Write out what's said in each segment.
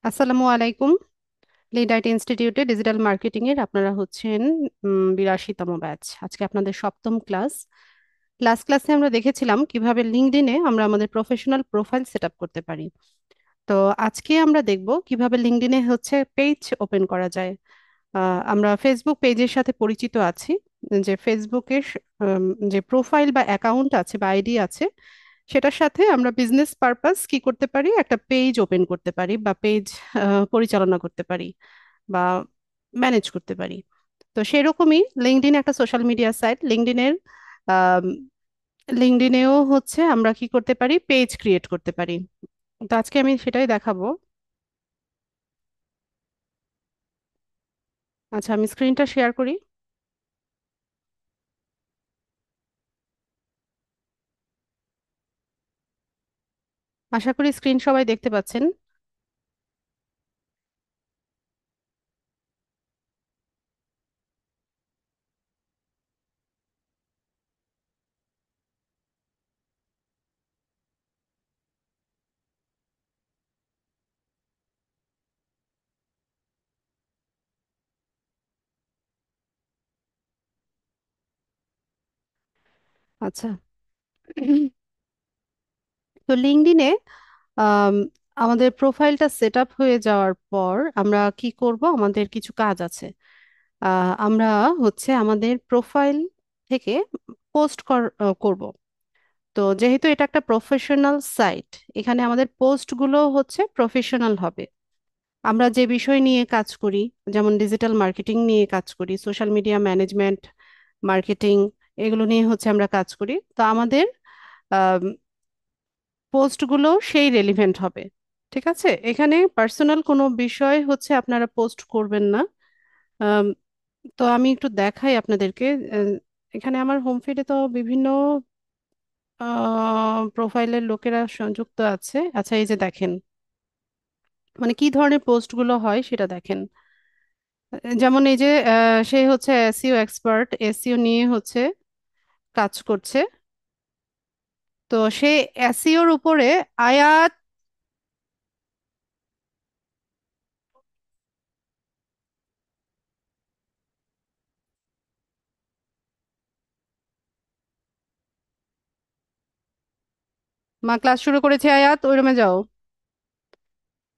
আসসালামু আলাইকুম। লিডাইট ইনস্টিটিউটে ডিজিটাল মার্কেটিং এর আপনারা হচ্ছেন 82তম ব্যাচ। আজকে আপনাদের সপ্তম ক্লাস। লাস্ট ক্লাসে আমরা দেখেছিলাম কিভাবে লিঙ্কডইনে আমরা আমাদের প্রফেশনাল প্রোফাইল সেট আপ করতে পারি। তো আজকে আমরা দেখব কিভাবে লিঙ্কডইনে হচ্ছে পেজ ওপেন করা যায়। আমরা ফেসবুক পেজের সাথে পরিচিত আছি, যে ফেসবুকের যে প্রোফাইল বা অ্যাকাউন্ট আছে বা আইডি আছে, সেটার সাথে আমরা বিজনেস পারপাস কি করতে পারি, একটা পেজ ওপেন করতে পারি বা পেজ পরিচালনা করতে পারি বা ম্যানেজ করতে পারি। তো সেরকমই লিঙ্কডইন একটা সোশ্যাল মিডিয়া সাইট। লিঙ্কডইনেও হচ্ছে আমরা কি করতে পারি, পেজ ক্রিয়েট করতে পারি। তো আজকে আমি সেটাই দেখাবো। আচ্ছা, আমি স্ক্রিনটা শেয়ার করি। আশা করি স্ক্রিন সবাই দেখতে পাচ্ছেন। আচ্ছা, তো লিঙ্কডইনে আম, আমাদের প্রোফাইলটা সেট আপ হয়ে যাওয়ার পর আমরা কি করব, আমাদের কিছু কাজ আছে। আমরা হচ্ছে আমাদের প্রোফাইল থেকে পোস্ট করব। তো যেহেতু এটা একটা প্রফেশনাল সাইট, এখানে আমাদের পোস্টগুলো হচ্ছে প্রফেশনাল হবে। আমরা যে বিষয় নিয়ে কাজ করি, যেমন ডিজিটাল মার্কেটিং নিয়ে কাজ করি, সোশ্যাল মিডিয়া ম্যানেজমেন্ট, মার্কেটিং, এগুলো নিয়ে হচ্ছে আমরা কাজ করি। তো আমাদের পোস্টগুলো সেই রেলিভেন্ট হবে। ঠিক আছে, এখানে পার্সোনাল কোনো বিষয় হচ্ছে আপনারা পোস্ট করবেন না। আম, তো আমি একটু দেখাই আপনাদেরকে। আহ, এখানে আমার হোম ফিডে তো বিভিন্ন প্রোফাইলের লোকেরা সংযুক্ত আছে। আচ্ছা, এই যে দেখেন, মানে কি ধরনের পোস্টগুলো হয় সেটা দেখেন। যেমন এই যে সে হচ্ছে এসইও এক্সপার্ট, এসইও নিয়ে হচ্ছে কাজ করছে। তো সে এসইওর উপরে আয়াত মা ক্লাস শুরু করেছে, আয়াত ওই রুমে যাও।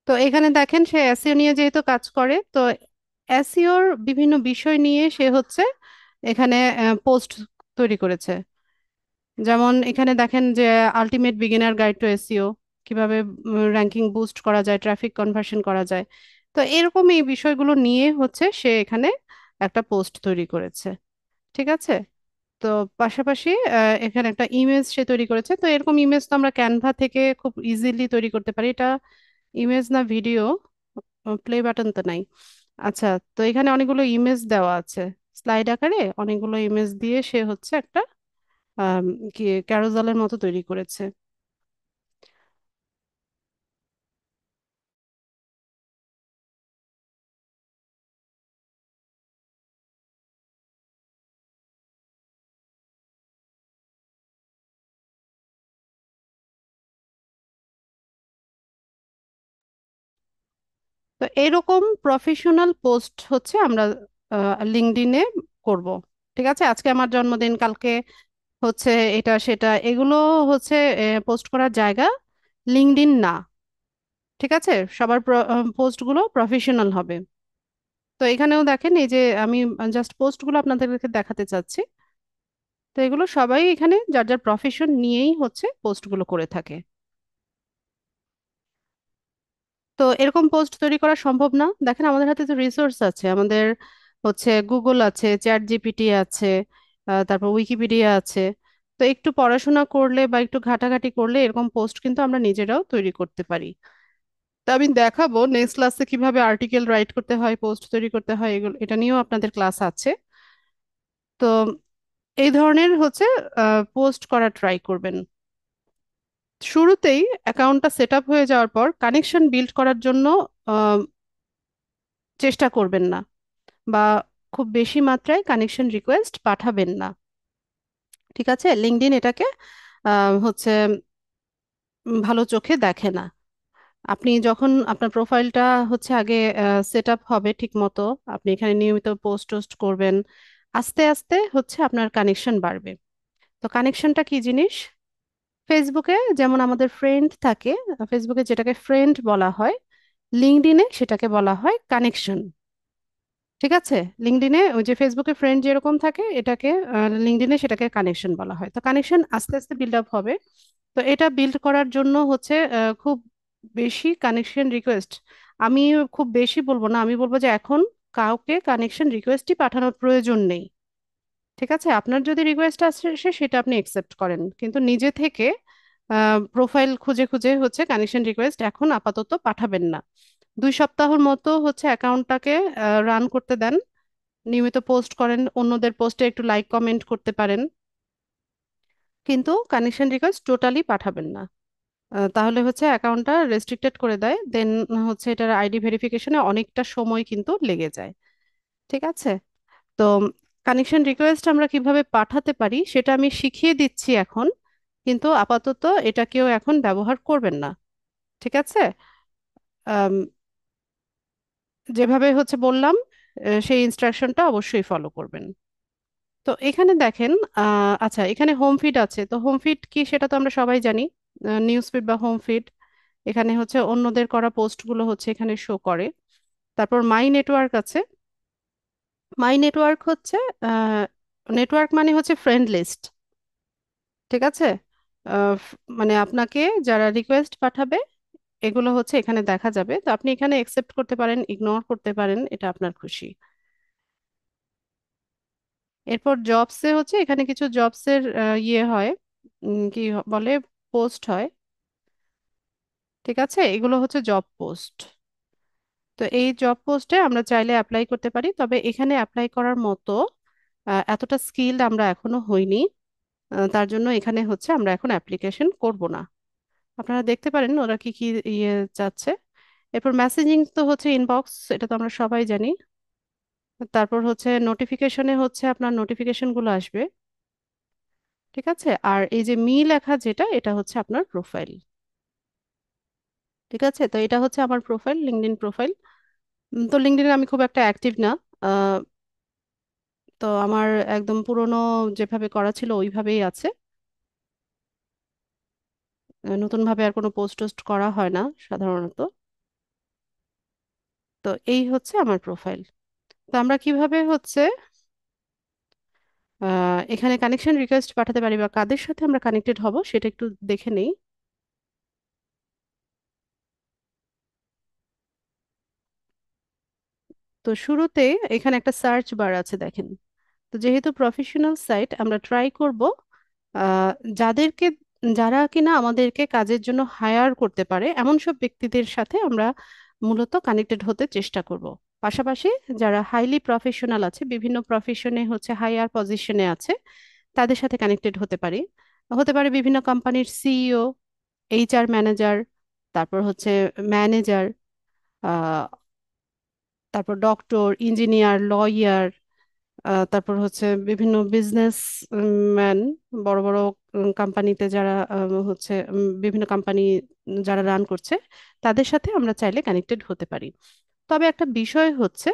তো এখানে দেখেন সে এসইও নিয়ে যেহেতু কাজ করে, তো এসইওর বিভিন্ন বিষয় নিয়ে সে হচ্ছে এখানে পোস্ট তৈরি করেছে। যেমন এখানে দেখেন যে ultimate beginner guide to SEO, কিভাবে র্যাঙ্কিং বুস্ট করা যায়, ট্রাফিক কনভার্সন করা যায়। তো এরকম এই বিষয়গুলো নিয়ে হচ্ছে সে এখানে একটা পোস্ট তৈরি করেছে। ঠিক আছে। তো পাশাপাশি এখানে একটা ইমেজ সে তৈরি করেছে। তো এরকম ইমেজ তো আমরা ক্যানভা থেকে খুব ইজিলি তৈরি করতে পারি। এটা ইমেজ না ভিডিও, প্লে বাটন তো নাই। আচ্ছা, তো এখানে অনেকগুলো ইমেজ দেওয়া আছে, স্লাইড আকারে অনেকগুলো ইমেজ দিয়ে সে হচ্ছে একটা আম, কি ক্যারোজালের মতো তৈরি করেছে। তো এরকম প্রফেশনাল পোস্ট হচ্ছে আমরা লিঙ্কডইনে করব। ঠিক আছে, আজকে আমার জন্মদিন, কালকে হচ্ছে এটা সেটা, এগুলো হচ্ছে পোস্ট করার জায়গা লিঙ্কডইন না। ঠিক আছে, সবার পোস্টগুলো প্রফেশনাল হবে। তো এখানেও দেখেন, এই যে আমি জাস্ট পোস্টগুলো আপনাদেরকে দেখাতে চাচ্ছি। তো এগুলো সবাই এখানে যার যার প্রফেশন নিয়েই হচ্ছে পোস্টগুলো করে থাকে। তো এরকম পোস্ট তৈরি করা সম্ভব না, দেখেন আমাদের হাতে তো রিসোর্স আছে, আমাদের হচ্ছে গুগল আছে, চ্যাট জিপিটি আছে, তারপর উইকিপিডিয়া আছে। তো একটু পড়াশোনা করলে বা একটু ঘাটাঘাটি করলে এরকম পোস্ট কিন্তু আমরা নিজেরাও তৈরি করতে পারি। তা আমি দেখাবো নেক্সট ক্লাসে কিভাবে আর্টিকেল রাইট করতে হয়, পোস্ট তৈরি করতে হয়, এগুলো এটা নিয়েও আপনাদের ক্লাস আছে। তো এই ধরনের হচ্ছে পোস্ট করা ট্রাই করবেন। শুরুতেই অ্যাকাউন্টটা সেট আপ হয়ে যাওয়ার পর কানেকশন বিল্ড করার জন্য আহ, চেষ্টা করবেন না, বা খুব বেশি মাত্রায় কানেকশন রিকোয়েস্ট পাঠাবেন না। ঠিক আছে, লিঙ্কডইন এটাকে হচ্ছে ভালো চোখে দেখে না। আপনি যখন আপনার প্রোফাইলটা হচ্ছে আগে সেট আপ হবে ঠিক মতো, আপনি এখানে নিয়মিত পোস্ট টোস্ট করবেন, আস্তে আস্তে হচ্ছে আপনার কানেকশন বাড়বে। তো কানেকশনটা কি জিনিস? ফেসবুকে যেমন আমাদের ফ্রেন্ড থাকে, ফেসবুকে যেটাকে ফ্রেন্ড বলা হয়, লিঙ্কডইনে সেটাকে বলা হয় কানেকশন। ঠিক আছে? লিঙ্কডইনে ওই যে ফেসবুকে ফ্রেন্ড যেরকম থাকে, এটাকে লিঙ্কডইনে সেটাকে কানেকশন বলা হয়। তো কানেকশন আস্তে আস্তে বিল্ড আপ হবে। তো এটা বিল্ড করার জন্য হচ্ছে খুব বেশি কানেকশন রিকোয়েস্ট, আমি খুব বেশি বলবো না, আমি বলবো যে এখন কাউকে কানেকশন রিকোয়েস্টই পাঠানোর প্রয়োজন নেই। ঠিক আছে? আপনার যদি রিকোয়েস্ট আসে সেটা আপনি একসেপ্ট করেন, কিন্তু নিজে থেকে প্রোফাইল খুঁজে খুঁজে হচ্ছে কানেকশন রিকোয়েস্ট এখন আপাতত পাঠাবেন না। 2 সপ্তাহের মতো হচ্ছে অ্যাকাউন্টটাকে রান করতে দেন, নিয়মিত পোস্ট করেন, অন্যদের পোস্টে একটু লাইক কমেন্ট করতে পারেন, কিন্তু কানেকশন রিকোয়েস্ট টোটালি পাঠাবেন না। তাহলে হচ্ছে অ্যাকাউন্টটা রেস্ট্রিক্টেড করে দেয়, দেন হচ্ছে এটার আইডি ভেরিফিকেশনে অনেকটা সময় কিন্তু লেগে যায়। ঠিক আছে? তো কানেকশন রিকোয়েস্ট আমরা কিভাবে পাঠাতে পারি সেটা আমি শিখিয়ে দিচ্ছি এখন, কিন্তু আপাতত এটা কেউ এখন ব্যবহার করবেন না। ঠিক আছে? আম, যেভাবে হচ্ছে বললাম, সেই ইনস্ট্রাকশনটা অবশ্যই ফলো করবেন। তো এখানে দেখেন, আচ্ছা, এখানে হোম ফিড আছে। তো হোম ফিড কি সেটা তো আমরা সবাই জানি, নিউজ ফিড বা হোম ফিড। এখানে হচ্ছে অন্যদের করা পোস্টগুলো হচ্ছে এখানে শো করে। তারপর মাই নেটওয়ার্ক আছে। মাই নেটওয়ার্ক হচ্ছে, নেটওয়ার্ক মানে হচ্ছে ফ্রেন্ড লিস্ট। ঠিক আছে? মানে আপনাকে যারা রিকোয়েস্ট পাঠাবে এগুলো হচ্ছে এখানে দেখা যাবে। তো আপনি এখানে একসেপ্ট করতে পারেন, ইগনোর করতে পারেন, এটা আপনার খুশি। এরপর জবসে হচ্ছে এখানে কিছু জবসের ইয়ে হয়, বলে, পোস্ট হয়। ঠিক আছে? এগুলো হচ্ছে জব পোস্ট। তো এই জব পোস্টে আমরা চাইলে অ্যাপ্লাই করতে পারি, তবে এখানে অ্যাপ্লাই করার মতো এতটা স্কিলড আমরা এখনো হইনি। তার জন্য এখানে হচ্ছে আমরা এখন অ্যাপ্লিকেশন করব না। আপনারা দেখতে পারেন ওরা কি কি ইয়ে চাচ্ছে। এরপর মেসেজিং তো হচ্ছে ইনবক্স, এটা তো আমরা সবাই জানি। তারপর হচ্ছে নোটিফিকেশনে হচ্ছে আপনার নোটিফিকেশন গুলো আসবে। ঠিক আছে? আর এই যে মি লেখা যেটা, এটা হচ্ছে আপনার প্রোফাইল। ঠিক আছে? তো এটা হচ্ছে আমার প্রোফাইল, লিঙ্কডইন প্রোফাইল। তো লিঙ্কডইনে আমি খুব একটা অ্যাক্টিভ না। আহ, তো আমার একদম পুরনো যেভাবে করা ছিল ওইভাবেই আছে। নতুন ভাবে আর কোনো পোস্ট টোস্ট করা হয় না সাধারণত। তো এই হচ্ছে আমার প্রোফাইল। তো আমরা কিভাবে হচ্ছে এখানে কানেকশন রিকোয়েস্ট পাঠাতে পারি বা কাদের সাথে আমরা কানেক্টেড হব সেটা একটু দেখে নেই। তো শুরুতে এখানে একটা সার্চ বার আছে দেখেন। তো যেহেতু প্রফেশনাল সাইট, আমরা ট্রাই করব আহ, যাদেরকে যারা কিনা আমাদেরকে কাজের জন্য হায়ার করতে পারে এমন সব ব্যক্তিদের সাথে আমরা মূলত কানেক্টেড হতে চেষ্টা করব। পাশাপাশি যারা হাইলি প্রফেশনাল আছে, বিভিন্ন প্রফেশনে হচ্ছে হায়ার পজিশনে আছে, তাদের সাথে কানেক্টেড হতে পারি। হতে পারে বিভিন্ন কোম্পানির সিইও, এইচআর ম্যানেজার, তারপর হচ্ছে ম্যানেজার, তারপর ডক্টর, ইঞ্জিনিয়ার, লয়ার, তারপর হচ্ছে বিভিন্ন বিজনেস ম্যান, বড় বড় কোম্পানিতে যারা হচ্ছে বিভিন্ন কোম্পানি যারা রান করছে, তাদের সাথে আমরা চাইলে কানেক্টেড হতে পারি। তবে একটা বিষয় হচ্ছে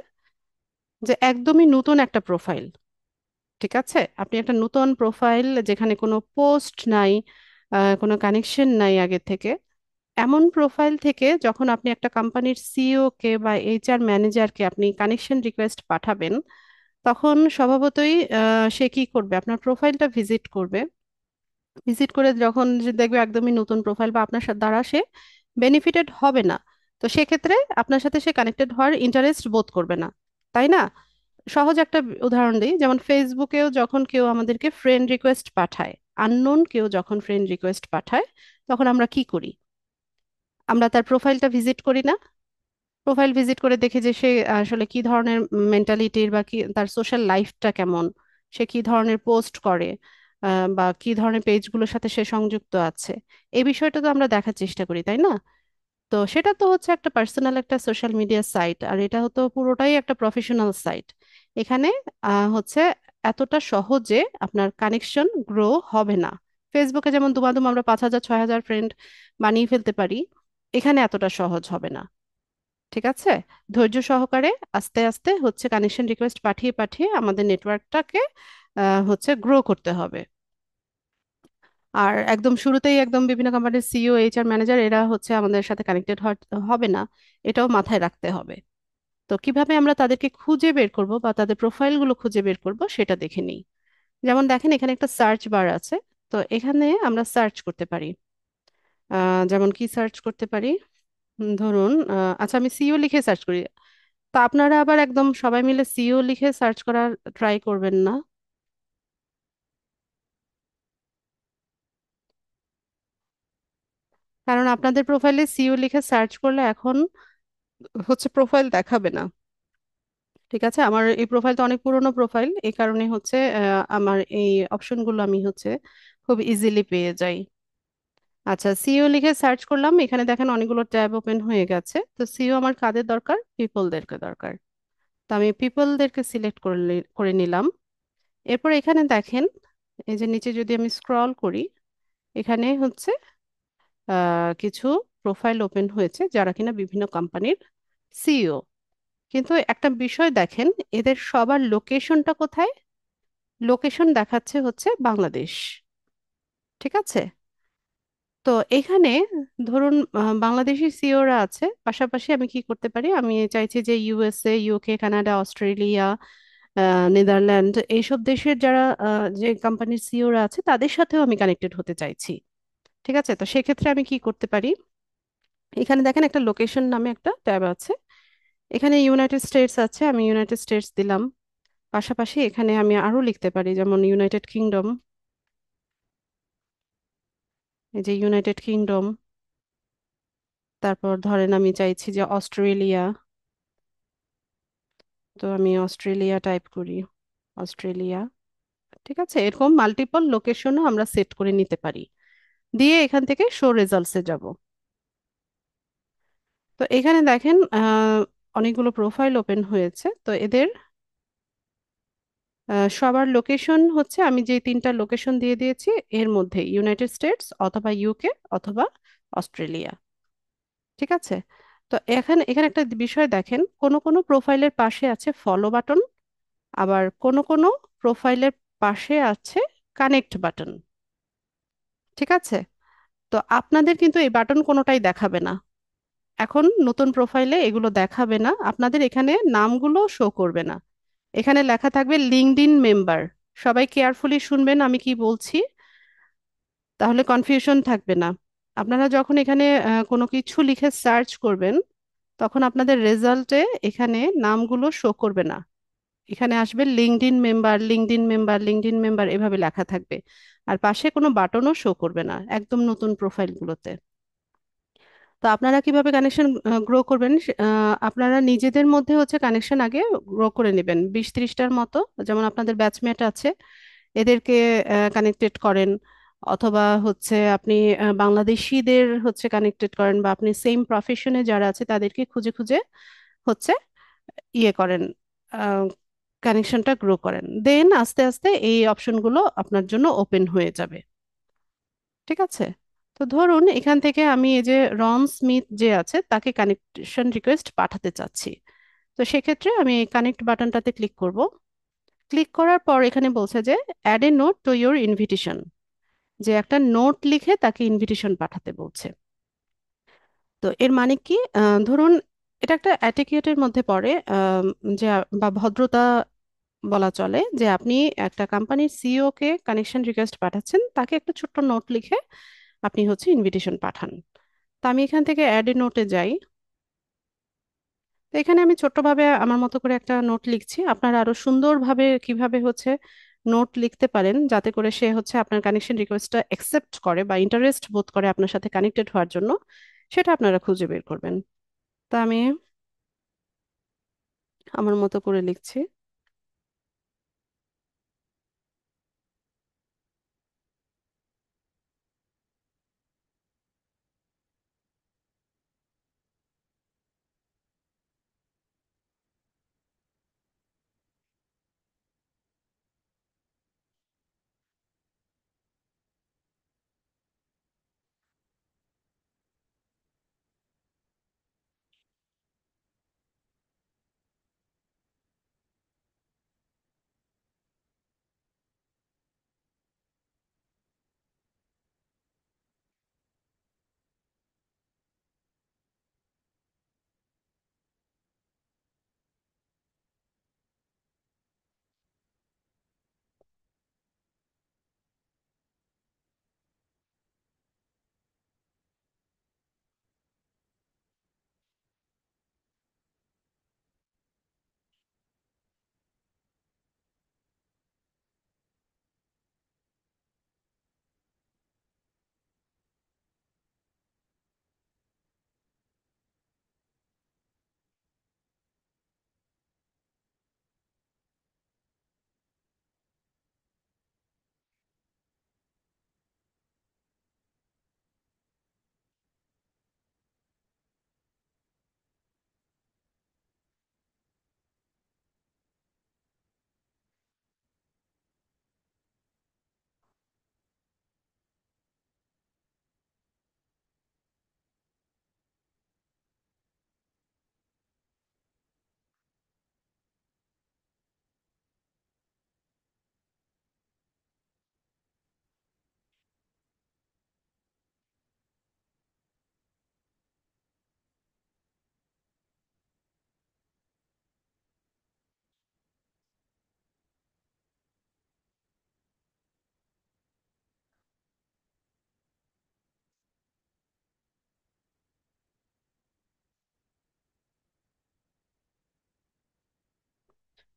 যে একদমই নতুন একটা প্রোফাইল। ঠিক আছে? আপনি একটা নতুন প্রোফাইল যেখানে কোনো পোস্ট নাই, কোনো কানেকশন নাই আগে থেকে, এমন প্রোফাইল থেকে যখন আপনি একটা কোম্পানির সিইও কে বা এইচআর ম্যানেজারকে আপনি কানেকশন রিকোয়েস্ট পাঠাবেন, তখন স্বভাবতই সে কি করবে, আপনার প্রোফাইলটা ভিজিট করবে। ভিজিট করে যখন যে দেখবে একদমই নতুন প্রোফাইল বা আপনার দ্বারা সে বেনিফিটেড হবে না, তো সেক্ষেত্রে আপনার সাথে সে কানেক্টেড হওয়ার ইন্টারেস্ট বোধ করবে না। তাই না? সহজ একটা উদাহরণ দিই, যেমন ফেসবুকেও যখন কেউ আমাদেরকে ফ্রেন্ড রিকোয়েস্ট পাঠায়, আননোন কেউ যখন ফ্রেন্ড রিকোয়েস্ট পাঠায়, তখন আমরা কি করি? আমরা তার প্রোফাইলটা ভিজিট করি না? প্রোফাইল ভিজিট করে দেখি যে সে আসলে কি ধরনের মেন্টালিটির, বা কি তার সোশ্যাল লাইফটা কেমন, সে কি ধরনের পোস্ট করে, বা কি ধরনের পেজগুলোর সাথে সে সংযুক্ত আছে, এই বিষয়টা তো আমরা দেখার চেষ্টা করি, তাই না? তো সেটা তো হচ্ছে একটা পার্সোনাল একটা সোশ্যাল মিডিয়া সাইট, আর এটা হতো পুরোটাই একটা প্রফেশনাল সাইট। এখানে হচ্ছে এতটা সহজে আপনার কানেকশন গ্রো হবে না। ফেসবুকে যেমন দুমাদুম আমরা 5,000 6,000 ফ্রেন্ড বানিয়ে ফেলতে পারি, এখানে এতটা সহজ হবে না। ঠিক আছে, ধৈর্য সহকারে আস্তে আস্তে হচ্ছে কানেকশন রিকোয়েস্ট পাঠিয়ে পাঠিয়ে আমাদের নেটওয়ার্কটাকে হচ্ছে গ্রো করতে হবে। আর একদম শুরুতেই একদম বিভিন্ন কোম্পানির সিইও, এইচআর ম্যানেজার এরা হচ্ছে আমাদের সাথে কানেক্টেড হবে না, এটাও মাথায় রাখতে হবে। তো কিভাবে আমরা তাদেরকে খুঁজে বের করব বা তাদের প্রোফাইলগুলো খুঁজে বের করব সেটা দেখে নিই। যেমন দেখেন এখানে একটা সার্চ বার আছে, তো এখানে আমরা সার্চ করতে পারি। যেমন কি সার্চ করতে পারি, ধরুন আচ্ছা আমি সিইও লিখে সার্চ করি। তো আপনারা আবার একদম সবাই মিলে সিইও লিখে সার্চ করার ট্রাই করবেন না, কারণ আপনাদের প্রোফাইলে সিইও লিখে সার্চ করলে এখন হচ্ছে প্রোফাইল দেখাবে না। ঠিক আছে, আমার এই প্রোফাইলটা অনেক পুরনো প্রোফাইল, এই কারণে হচ্ছে আমার এই অপশনগুলো আমি হচ্ছে খুব ইজিলি পেয়ে যাই। আচ্ছা, সিইও লিখে সার্চ করলাম, এখানে দেখেন অনেকগুলো ট্যাব ওপেন হয়ে গেছে। তো সিইও আমার কাদের দরকার, পিপলদেরকে দরকার। তো আমি পিপলদেরকে সিলেক্ট করে নিলাম। এরপর এখানে দেখেন, এই যে নিচে যদি আমি স্ক্রল করি, এখানে হচ্ছে কিছু প্রোফাইল ওপেন হয়েছে যারা কিনা বিভিন্ন কোম্পানির সিইও। কিন্তু একটা বিষয় দেখেন, এদের সবার লোকেশনটা কোথায়? লোকেশন দেখাচ্ছে হচ্ছে বাংলাদেশ। ঠিক আছে, তো এখানে ধরুন বাংলাদেশি সিইওরা আছে, পাশাপাশি আমি কি করতে পারি, আমি চাইছি যে USA, UK, Canada, Australia, Netherland, এইসব দেশের যারা যে কোম্পানির সিইওরা আছে তাদের সাথেও আমি কানেক্টেড হতে চাইছি। ঠিক আছে, তো সেক্ষেত্রে আমি কি করতে পারি, এখানে দেখেন একটা লোকেশন নামে একটা ট্যাব আছে, এখানে ইউনাইটেড স্টেটস আছে, আমি ইউনাইটেড স্টেটস দিলাম। পাশাপাশি এখানে আমি আরো লিখতে পারি, যেমন ইউনাইটেড কিংডম, এই যে ইউনাইটেড কিংডম। তারপর ধরেন আমি চাইছি যে অস্ট্রেলিয়া, তো আমি অস্ট্রেলিয়া টাইপ করি, অস্ট্রেলিয়া। ঠিক আছে, এরকম মাল্টিপল লোকেশনও আমরা সেট করে নিতে পারি, দিয়ে এখান থেকে শো রেজাল্টসে যাব। তো এখানে দেখেন অনেকগুলো প্রোফাইল ওপেন হয়েছে, তো এদের সবার লোকেশন হচ্ছে আমি যে তিনটা লোকেশন দিয়ে দিয়েছি এর মধ্যে ইউনাইটেড স্টেটস অথবা ইউকে অথবা অস্ট্রেলিয়া। ঠিক আছে, তো এখানে এখানে একটা বিষয় দেখেন, কোন কোন প্রোফাইলের পাশে আছে ফলো বাটন, আবার কোন কোন প্রোফাইলের পাশে আছে কানেক্ট বাটন। ঠিক আছে, তো আপনাদের কিন্তু এই বাটন কোনোটাই দেখাবে না, এখন নতুন প্রোফাইলে এগুলো দেখাবে না, আপনাদের এখানে নামগুলো শো করবে না। এখানে লেখা থাকবে লিঙ্কডইন মেম্বার। সবাই কেয়ারফুলি শুনবেন আমি কি বলছি, তাহলে কনফিউশন থাকবে না। আপনারা যখন এখানে কোনো কিছু লিখে সার্চ করবেন, তখন আপনাদের রেজাল্টে এখানে নামগুলো শো করবে না, এখানে আসবে LinkedIn member, LinkedIn member, LinkedIn member এভাবে লেখা থাকবে। আর পাশে কোনো বাটনও শো করবে না একদম নতুন প্রোফাইলগুলোতে। তো আপনারা কিভাবে কানেকশন গ্রো করবেন, আপনারা নিজেদের মধ্যে হচ্ছে কানেকশন আগে গ্রো করে নেবেন 20-30টার মতো, যেমন আপনাদের ব্যাচমেট আছে এদেরকে কানেক্টেড করেন, অথবা হচ্ছে আপনি বাংলাদেশিদের হচ্ছে কানেক্টেড করেন, বা আপনি সেম প্রফেশনে যারা আছে তাদেরকে খুঁজে খুঁজে হচ্ছে ইয়ে করেন, কানেকশনটা গ্রো করেন, দেন আস্তে আস্তে এই অপশনগুলো আপনার জন্য ওপেন হয়ে যাবে। ঠিক আছে, তো ধরুন এখান থেকে আমি এই যে রন স্মিথ যে আছে তাকে কানেকশন রিকোয়েস্ট পাঠাতে চাচ্ছি। তো সেক্ষেত্রে আমি এই কানেক্ট বাটনটাতে ক্লিক করব। ক্লিক করার পর এখানে বলছে যে add a note to your invitation, যে একটা নোট লিখে তাকে ইনভিটেশন পাঠাতে বলছে। তো এর মানে কি, ধরুন এটা একটা অ্যাটিকেটের মধ্যে পড়ে, যে বা ভদ্রতা বলা চলে, যে আপনি একটা কোম্পানির সিইও কে কানেকশন রিকোয়েস্ট পাঠাচ্ছেন, তাকে একটা ছোট্ট নোট লিখে আপনি হচ্ছে ইনভিটেশন পাঠান। তো আমি এখান থেকে অ্যাড এ নোটে যাই। তো এখানে আমি ছোট্টভাবে আমার মতো করে একটা নোট লিখছি, আপনারা আরো সুন্দরভাবে কিভাবে হচ্ছে নোট লিখতে পারেন যাতে করে সে হচ্ছে আপনার কানেকশন রিকোয়েস্টটা অ্যাকসেপ্ট করে বা ইন্টারেস্ট বোধ করে আপনার সাথে কানেক্টেড হওয়ার জন্য, সেটা আপনারা খুঁজে বের করবেন। তা আমি আমার মতো করে লিখছি।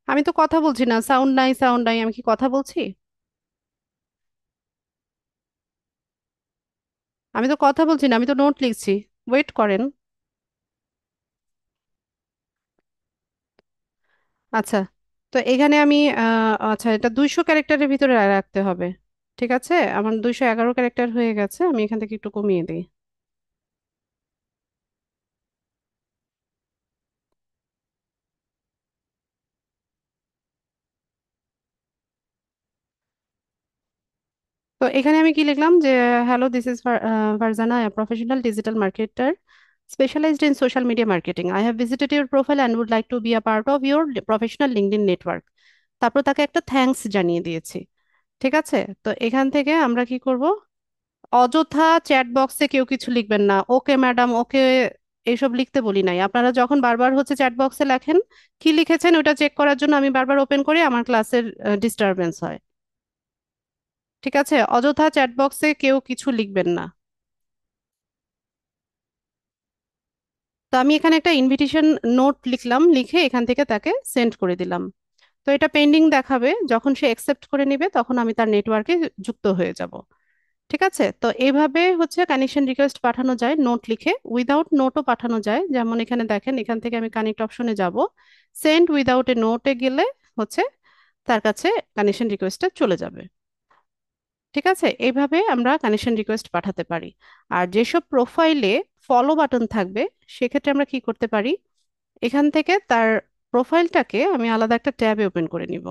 আমি তো কথা বলছি না, সাউন্ড নাই সাউন্ড নাই, আমি কি কথা বলছি? আমি তো কথা বলছি না, আমি তো নোট লিখছি। ওয়েট করেন। আচ্ছা, তো এখানে আমি আচ্ছা, এটা 200 ক্যারেক্টারের ভিতরে রাখতে হবে। ঠিক আছে, আমার 211 ক্যারেক্টার হয়ে গেছে, আমি এখান থেকে একটু কমিয়ে দিই। তো এখানে আমি কি লিখলাম যে, hello, this is Farzana, professional digital marketer specialized in social media marketing. I have visited your profile and would like to be a part of your professional LinkedIn network. তারপর তাকে একটা থ্যাঙ্কস জানিয়ে দিয়েছি। ঠিক আছে, তো এখান থেকে আমরা কি করব? অযথা চ্যাট বক্সে কেউ কিছু লিখবেন না, ওকে ম্যাডাম, ওকে, এইসব লিখতে বলি নাই। আপনারা যখন বারবার হচ্ছে চ্যাট বক্সে লেখেন, কি লিখেছেন ওটা চেক করার জন্য আমি বারবার ওপেন করি, আমার ক্লাসের ডিস্টারবেন্স হয়। ঠিক আছে, অযথা চ্যাট বক্সে কেউ কিছু লিখবেন না। তো আমি এখানে একটা ইনভিটেশন নোট লিখলাম, লিখে এখান থেকে তাকে সেন্ড করে দিলাম। তো এটা পেন্ডিং দেখাবে, যখন সে অ্যাকসেপ্ট করে নেবে তখন আমি তার নেটওয়ার্কে যুক্ত হয়ে যাব। ঠিক আছে, তো এইভাবে হচ্ছে কানেকশন রিকোয়েস্ট পাঠানো যায় নোট লিখে। উইদাউট নোটও পাঠানো যায়, যেমন এখানে দেখেন, এখান থেকে আমি কানেক্ট অপশনে যাব, সেন্ড উইদাউট এ নোটে গেলে হচ্ছে তার কাছে কানেকশন রিকোয়েস্টটা চলে যাবে। ঠিক আছে, এইভাবে আমরা কানেকশন রিকোয়েস্ট পাঠাতে পারি। আর যেসব প্রোফাইলে ফলো বাটন থাকবে, সেক্ষেত্রে আমরা কি করতে পারি, এখান থেকে তার প্রোফাইলটাকে আমি আলাদা একটা ট্যাবে ওপেন করে নিব।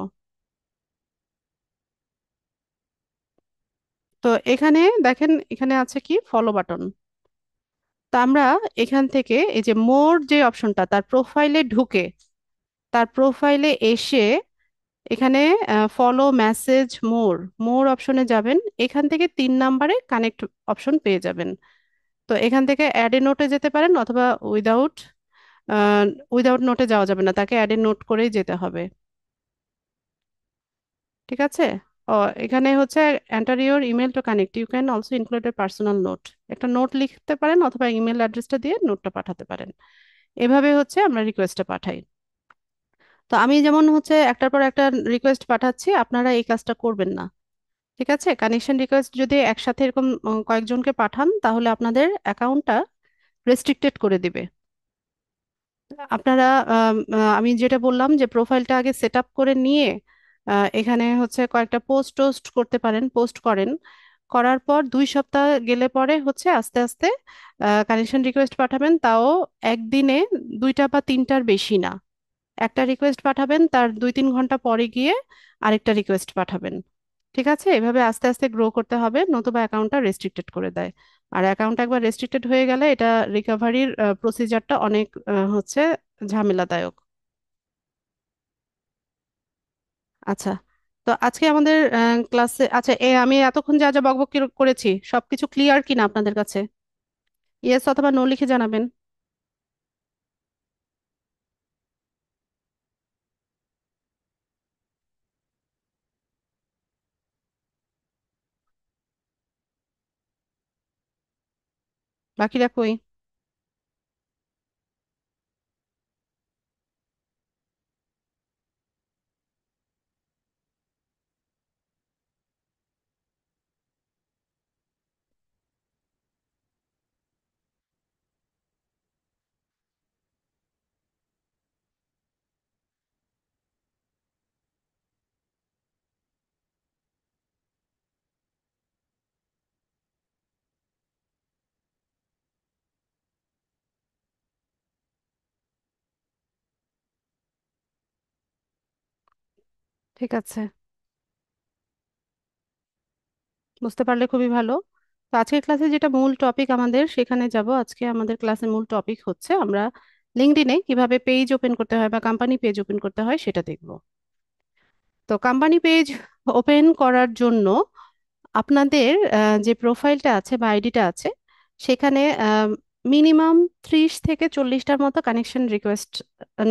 তো এখানে দেখেন, এখানে আছে কি, ফলো বাটন। তা আমরা এখান থেকে এই যে মোর যে অপশনটা, তার প্রোফাইলে ঢুকে, তার প্রোফাইলে এসে এখানে ফলো মেসেজ মোর, মোর অপশনে যাবেন। এখান থেকে 3 নম্বরে কানেক্ট অপশন পেয়ে যাবেন। তো এখান থেকে অ্যাড এ নোটে যেতে পারেন, অথবা উইদাউট উইদাউট নোটে যাওয়া যাবে না, তাকে অ্যাড এ নোট করেই যেতে হবে। ঠিক আছে, ও, এখানে হচ্ছে enter your email to connect, you can also include a personal note. একটা নোট লিখতে পারেন অথবা ইমেল অ্যাড্রেসটা দিয়ে নোটটা পাঠাতে পারেন। এভাবে হচ্ছে আমরা রিকোয়েস্টটা পাঠাই। তো আমি যেমন হচ্ছে একটার পর একটা রিকোয়েস্ট পাঠাচ্ছি, আপনারা এই কাজটা করবেন না। ঠিক আছে, কানেকশন রিকোয়েস্ট যদি একসাথে এরকম কয়েকজনকে পাঠান, তাহলে আপনাদের অ্যাকাউন্টটা রেস্ট্রিক্টেড করে দিবে। আপনারা আমি যেটা বললাম যে প্রোফাইলটা আগে সেট আপ করে নিয়ে এখানে হচ্ছে কয়েকটা পোস্ট টোস্ট করতে পারেন, পোস্ট করেন। করার পর 2 সপ্তাহ গেলে পরে হচ্ছে আস্তে আস্তে কানেকশন রিকোয়েস্ট পাঠাবেন, তাও একদিনে 2টা বা 3টার বেশি না। একটা রিকোয়েস্ট পাঠাবেন, তার 2-3 ঘন্টা পরে গিয়ে আরেকটা রিকোয়েস্ট পাঠাবেন। ঠিক আছে, এভাবে আস্তে আস্তে গ্রো করতে হবে, নতুবা অ্যাকাউন্টটা রেস্ট্রিক্টেড করে দেয়। আর অ্যাকাউন্ট একবার রেস্ট্রিক্টেড হয়ে গেলে এটা রিকভারির প্রসিজারটা অনেক হচ্ছে ঝামেলাদায়ক। আচ্ছা, তো আজকে আমাদের ক্লাসে, আচ্ছা, আমি এতক্ষণ যা যা বকবক করেছি সবকিছু ক্লিয়ার কিনা আপনাদের কাছে? ইয়েস অথবা নো লিখে জানাবেন। বাকিরা কই? ঠিক আছে, বুঝতে পারলে খুবই ভালো। তো আজকের ক্লাসে যেটা মূল টপিক আমাদের, সেখানে যাব। আজকে আমাদের ক্লাসের মূল টপিক হচ্ছে আমরা লিঙ্কডইনে কিভাবে পেজ ওপেন করতে হয় বা কোম্পানি পেজ ওপেন করতে হয় সেটা দেখব। তো কোম্পানি পেজ ওপেন করার জন্য আপনাদের যে প্রোফাইলটা আছে বা আইডিটা আছে, সেখানে মিনিমাম 30 থেকে 40টার মতো কানেকশন রিকোয়েস্ট,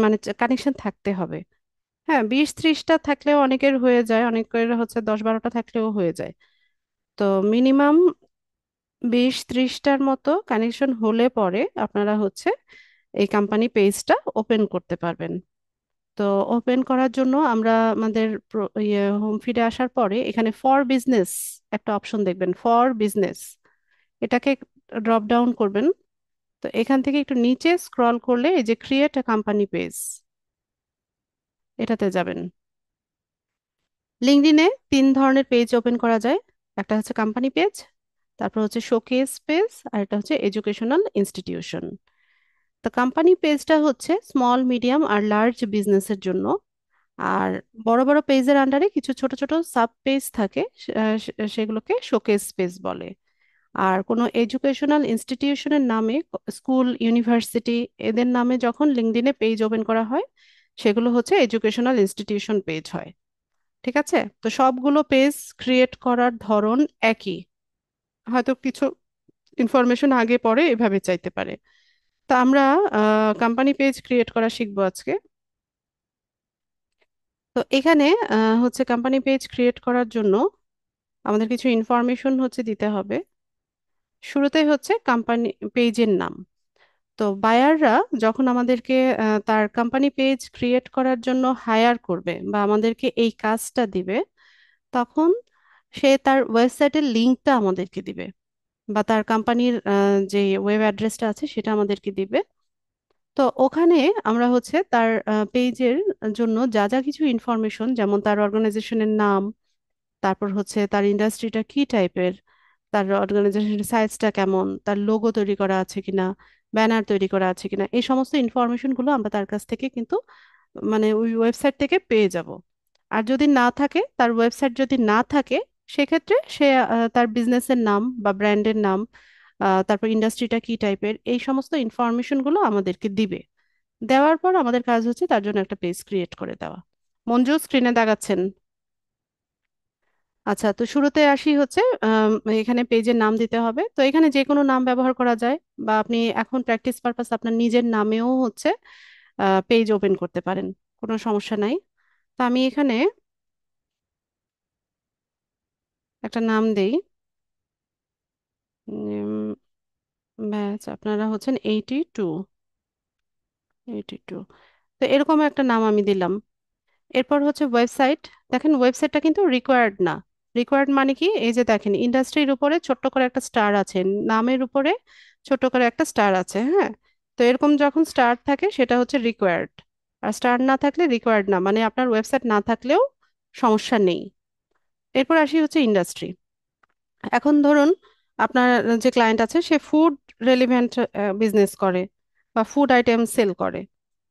মানে কানেকশন থাকতে হবে। হ্যাঁ, 20-30টা থাকলেও অনেকের হয়ে যায়, অনেকের হচ্ছে 10-12টা থাকলেও হয়ে যায়। তো মিনিমাম 20-30টার মতো কানেকশন হলে পরে আপনারা হচ্ছে এই কোম্পানি পেজটা ওপেন করতে পারবেন। তো ওপেন করার জন্য আমরা আমাদের হোম ফিডে আসার পরে এখানে ফর বিজনেস একটা অপশন দেখবেন, ফর বিজনেস, এটাকে ড্রপ ডাউন করবেন। তো এখান থেকে একটু নিচে স্ক্রল করলে এই যে ক্রিয়েট আ কোম্পানি পেজ, এটাতে যাবেন। লিঙ্কডইনে তিন ধরনের পেজ ওপেন করা যায়, একটা হচ্ছে কোম্পানি পেজ, তারপর হচ্ছে শোকেস পেজ, আর এটা হচ্ছে এডুকেশনাল ইনস্টিটিউশন। তো কোম্পানি পেজটা হচ্ছে স্মল মিডিয়াম আর লার্জ বিজনেসের জন্য। আর বড় বড় পেজের আন্ডারে কিছু ছোট ছোট সাব পেজ থাকে, সেগুলোকে শোকেস পেজ বলে। আর কোনো এডুকেশনাল ইনস্টিটিউশনের নামে, স্কুল, ইউনিভার্সিটি, এদের নামে যখন লিঙ্কডইনে পেজ ওপেন করা হয়, সেগুলো হচ্ছে এডুকেশনাল ইনস্টিটিউশন পেজ হয়। ঠিক আছে, তো সবগুলো পেজ ক্রিয়েট করার ধরন একই, হয়তো কিছু ইনফরমেশন আগে পরে এভাবে চাইতে পারে। তা আমরা কোম্পানি পেজ ক্রিয়েট করা শিখবো আজকে। তো এখানে হচ্ছে কোম্পানি পেজ ক্রিয়েট করার জন্য আমাদের কিছু ইনফরমেশন হচ্ছে দিতে হবে। শুরুতেই হচ্ছে কোম্পানি পেজের নাম। তো বায়াররা যখন আমাদেরকে তার কোম্পানি পেজ ক্রিয়েট করার জন্য হায়ার করবে বা আমাদেরকে এই কাজটা দিবে, তখন সে তার ওয়েবসাইটের লিঙ্কটা আমাদেরকে দিবে, বা তার কোম্পানির যে ওয়েব অ্যাড্রেসটা আছে সেটা আমাদেরকে দিবে। তো ওখানে আমরা হচ্ছে তার পেজের জন্য যা যা কিছু ইনফরমেশন, যেমন তার অর্গানাইজেশনের নাম, তারপর হচ্ছে তার ইন্ডাস্ট্রিটা কি টাইপের, তার অর্গানাইজেশনের সাইজটা কেমন, তার লোগো তৈরি করা আছে কিনা, ব্যানার তৈরি করা আছে কিনা, এই সমস্ত ইনফরমেশন গুলো আমরা তার কাছ থেকে কিন্তু মানে ওই ওয়েবসাইট থেকে পেয়ে যাব। আর যদি না থাকে, তার ওয়েবসাইট যদি না থাকে, সেক্ষেত্রে সে তার বিজনেসের নাম বা ব্র্যান্ডের নাম, তারপর ইন্ডাস্ট্রিটা কি টাইপের, এই সমস্ত ইনফরমেশন গুলো আমাদেরকে দিবে। দেওয়ার পর আমাদের কাজ হচ্ছে তার জন্য একটা পেজ ক্রিয়েট করে দেওয়া। মঞ্জু, স্ক্রিনে দেখাচ্ছেন? আচ্ছা, তো শুরুতে আসি হচ্ছে এখানে পেজের নাম দিতে হবে। তো এখানে যে কোনো নাম ব্যবহার করা যায়, বা আপনি এখন প্র্যাকটিস পারপাস আপনার নিজের নামেও হচ্ছে পেজ ওপেন করতে পারেন, কোনো সমস্যা নাই। তো আমি এখানে একটা নাম দেই, ব্যাচ আপনারা হচ্ছেন 82, 82। তো এরকম একটা নাম আমি দিলাম। এরপর হচ্ছে ওয়েবসাইট। দেখেন ওয়েবসাইটটা কিন্তু রিকোয়ার্ড না। রিকোয়ার্ড মানে কি, এই যে দেখেন ইন্ডাস্ট্রির উপরে ছোট্ট করে একটা স্টার আছে, নামের উপরে ছোট করে একটা স্টার আছে, হ্যাঁ। তো এরকম যখন স্টার থাকে সেটা হচ্ছে রিকোয়ার্ড, আর স্টার না থাকলে রিকোয়ার্ড না, মানে আপনার ওয়েবসাইট না থাকলেও সমস্যা নেই। এরপর আসি হচ্ছে ইন্ডাস্ট্রি। এখন ধরুন আপনার যে ক্লায়েন্ট আছে সে ফুড রেলিভেন্ট বিজনেস করে বা ফুড আইটেম সেল করে।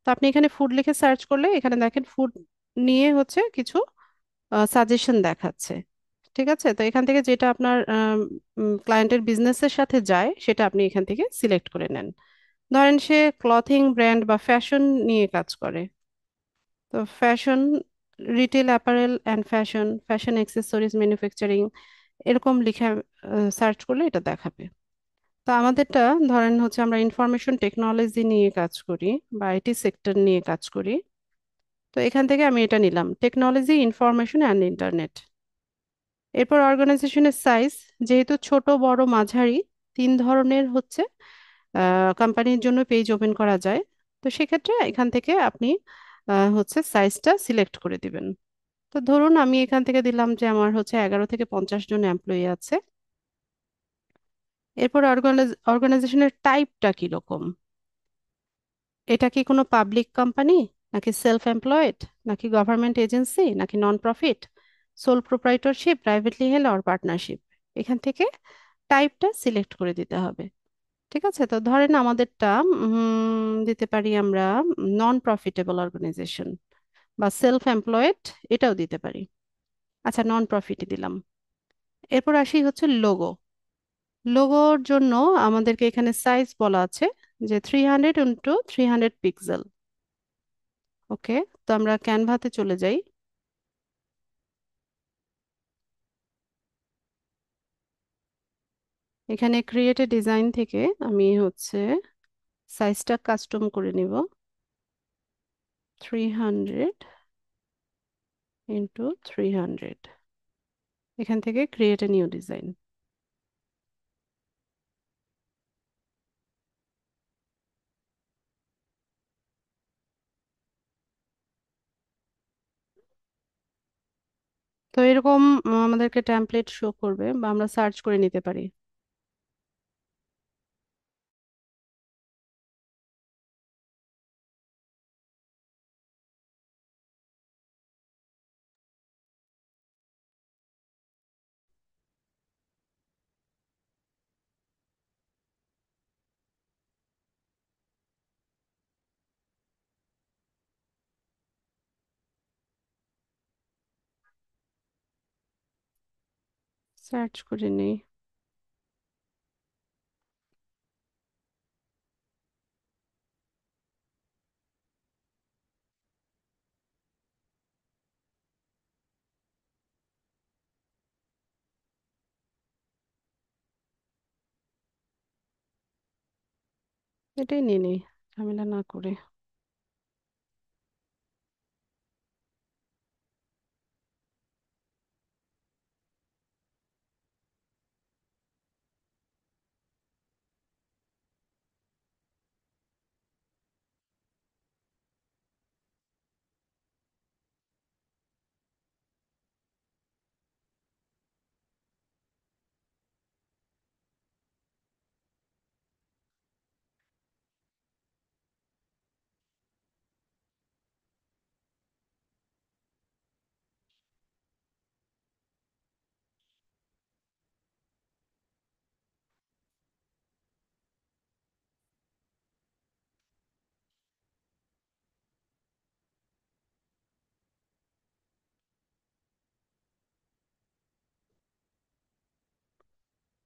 তো আপনি এখানে ফুড লিখে সার্চ করলে এখানে দেখেন ফুড নিয়ে হচ্ছে কিছু সাজেশন দেখাচ্ছে। ঠিক আছে, তো এখান থেকে যেটা আপনার ক্লায়েন্টের বিজনেসের সাথে যায় সেটা আপনি এখান থেকে সিলেক্ট করে নেন। ধরেন সে ক্লথিং ব্র্যান্ড বা ফ্যাশন নিয়ে কাজ করে, তো fashion, retail apparel and fashion, fashion accessories manufacturing, এরকম লিখে সার্চ করলে এটা দেখাবে। তো আমাদেরটা ধরেন হচ্ছে আমরা ইনফরমেশন টেকনোলজি নিয়ে কাজ করি বা আইটি সেক্টর নিয়ে কাজ করি। তো এখান থেকে আমি এটা নিলাম, টেকনোলজি, ইনফরমেশন অ্যান্ড ইন্টারনেট। এরপর অর্গানাইজেশনের সাইজ, যেহেতু ছোট, বড়, মাঝারি, তিন ধরনের হচ্ছে কোম্পানির জন্য পেজ ওপেন করা যায়। তো সেক্ষেত্রে এখান থেকে আপনি হচ্ছে সাইজটা সিলেক্ট করে দিবেন। তো ধরুন আমি এখান থেকে দিলাম যে আমার হচ্ছে 11 থেকে 50 জন এমপ্লয়ি আছে। এরপর অর্গানাইজেশনের টাইপটা কিরকম, এটা কি কোনো পাবলিক কোম্পানি, নাকি সেলফ এমপ্লয়েড, নাকি গভর্নমেন্ট এজেন্সি, নাকি non profit, sole proprietorship, privately held or partnership, এখান থেকে টাইপটা সিলেক্ট করে দিতে হবে। ঠিক আছে, তো ধরেন আমাদেরটা দিতে পারি আমরা নন প্রফিটেবল অর্গানাইজেশন বা সেলফ এমপ্লয়েড, এটাও দিতে পারি। আচ্ছা, নন প্রফিটই দিলাম। এরপর আসি হচ্ছে লোগো। লোগোর জন্য আমাদেরকে এখানে সাইজ বলা আছে যে 300 × 300 পিক্সেল। ওকে, তো আমরা ক্যানভাতে চলে যাই। এখানে ক্রিয়েট এ ডিজাইন থেকে আমি হচ্ছে সাইজটা কাস্টম করে নিব, 300 × 300। এখান থেকে ক্রিয়েট এ নিউ ডিজাইন। তো এরকম আমাদেরকে টেমপ্লেট শো করবে বা আমরা সার্চ করে নিতে পারি। সার্চ করে নিই। এটাই নিয়ে নিই, ঝামেলা না করে।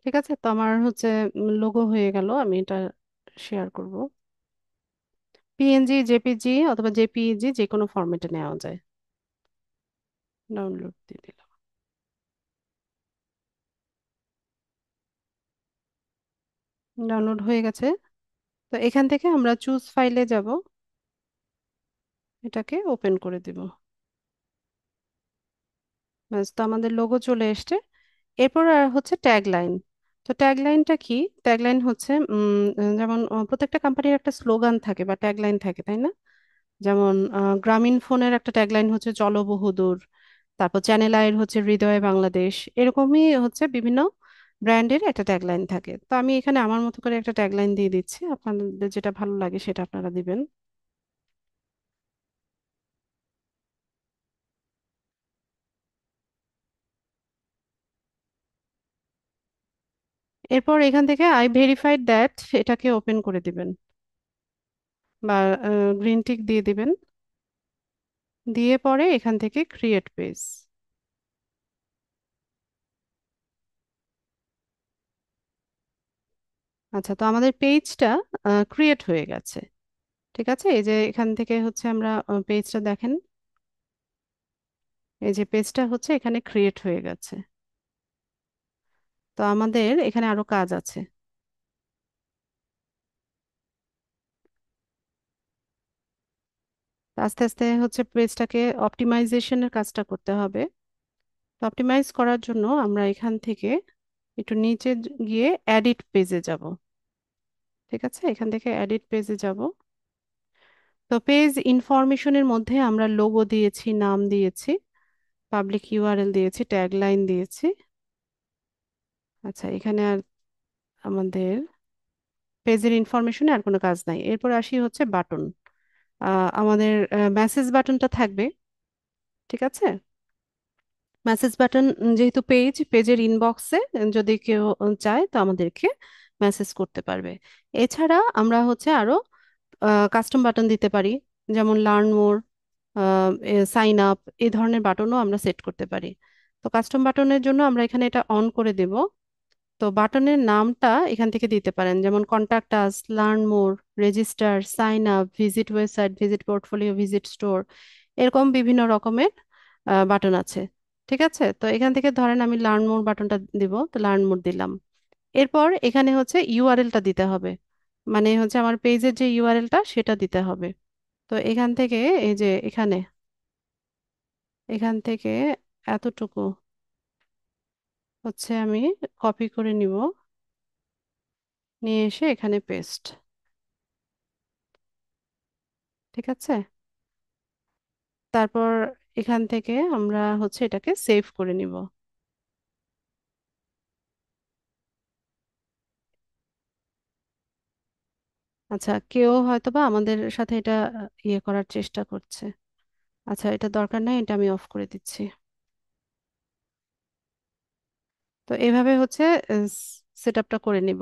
ঠিক আছে, তো আমার হচ্ছে লোগো হয়ে গেল, আমি এটা শেয়ার করব। পিএনজি, জেপিজি অথবা জেপিইজি যে কোনো ফরম্যাটে নেওয়া যায়। ডাউনলোড দিয়ে দিলাম। ডাউনলোড হয়ে গেছে। তো এখান থেকে আমরা চুজ ফাইলে যাব, এটাকে ওপেন করে দিব। ব্যাস, তো আমাদের লোগো চলে এসছে। এরপর আর হচ্ছে ট্যাগ লাইন। তো ট্যাগ লাইনটা কি? ট্যাগ লাইন হচ্ছে যেমন প্রত্যেকটা কোম্পানির একটা স্লোগান থাকে বা ট্যাগ লাইন থাকে, তাই না? যেমন গ্রামীণ ফোনের একটা ট্যাগ লাইন হচ্ছে চলো বহুদূর। তারপর চ্যানেল আইয়ের হচ্ছে হৃদয়ে বাংলাদেশ। এরকমই হচ্ছে বিভিন্ন ব্র্যান্ডের একটা ট্যাগ লাইন থাকে। তো আমি এখানে আমার মতো করে একটা ট্যাগ লাইন দিয়ে দিচ্ছি, আপনাদের যেটা ভালো লাগে সেটা আপনারা দিবেন। এরপর এখান থেকে আই ভেরিফাইড দ্যাট এটাকে ওপেন করে দিবেন, বা গ্রিন টিক দিয়ে দিবেন। দিয়ে পরে এখান থেকে ক্রিয়েট পেজ। আচ্ছা, তো আমাদের পেজটা ক্রিয়েট হয়ে গেছে। ঠিক আছে, এই যে এখান থেকে হচ্ছে আমরা পেজটা দেখেন, এই যে পেজটা হচ্ছে এখানে ক্রিয়েট হয়ে গেছে। তো আমাদের এখানে আরো কাজ আছে। তো আস্তে আস্তে হচ্ছে পেজটাকে অপটিমাইজেশনের কাজটা করতে হবে। তো অপটিমাইজ করার জন্য আমরা এখান থেকে একটু নিচে গিয়ে এডিট পেজে যাব। ঠিক আছে, এখান থেকে এডিট পেজে যাব। তো পেজ ইনফরমেশনের মধ্যে আমরা লোগো দিয়েছি, নাম দিয়েছি, পাবলিক ইউআরএল দিয়েছি, ট্যাগলাইন দিয়েছি। আচ্ছা, এখানে আর আমাদের পেজের ইনফরমেশনে আর কোনো কাজ নাই। এরপর আসি হচ্ছে বাটন। আমাদের মেসেজ বাটনটা থাকবে। ঠিক আছে, মেসেজ বাটন, যেহেতু পেজের ইনবক্সে যদি কেউ চায় তো আমাদেরকে মেসেজ করতে পারবে। এছাড়া আমরা হচ্ছে আরো কাস্টম বাটন দিতে পারি, যেমন লার্ন মোর, সাইন আপ, এই ধরনের বাটনও আমরা সেট করতে পারি। তো কাস্টম বাটনের জন্য আমরা এখানে এটা অন করে দেব। তো বাটনের নামটা এখান থেকে দিতে পারেন, যেমন contact us, learn more, register, sign up, visit website, visit portfolio, visit store, এরকম বিভিন্ন রকমের বাটন আছে। ঠিক আছে, তো এখান থেকে ধরেন আমি লার্ন মোর বাটনটা দিব, তো লার্ন মোর দিলাম। এরপর এখানে হচ্ছে ইউআরএলটা দিতে হবে, মানে হচ্ছে আমার পেজের যে ইউআরএলটা সেটা দিতে হবে। তো এখান থেকে এই যে এখানে, এখান থেকে এতটুকু হচ্ছে আমি কপি করে নিব, নিয়ে এসে এখানে পেস্ট। ঠিক আছে, তারপর এখান থেকে আমরা হচ্ছে এটাকে সেভ করে নিব। আচ্ছা, কেউ হয়তোবা আমাদের সাথে এটা ইয়ে করার চেষ্টা করছে। আচ্ছা, এটা দরকার নাই, এটা আমি অফ করে দিচ্ছি। তো এভাবে হচ্ছে সেট আপটা করে নিব।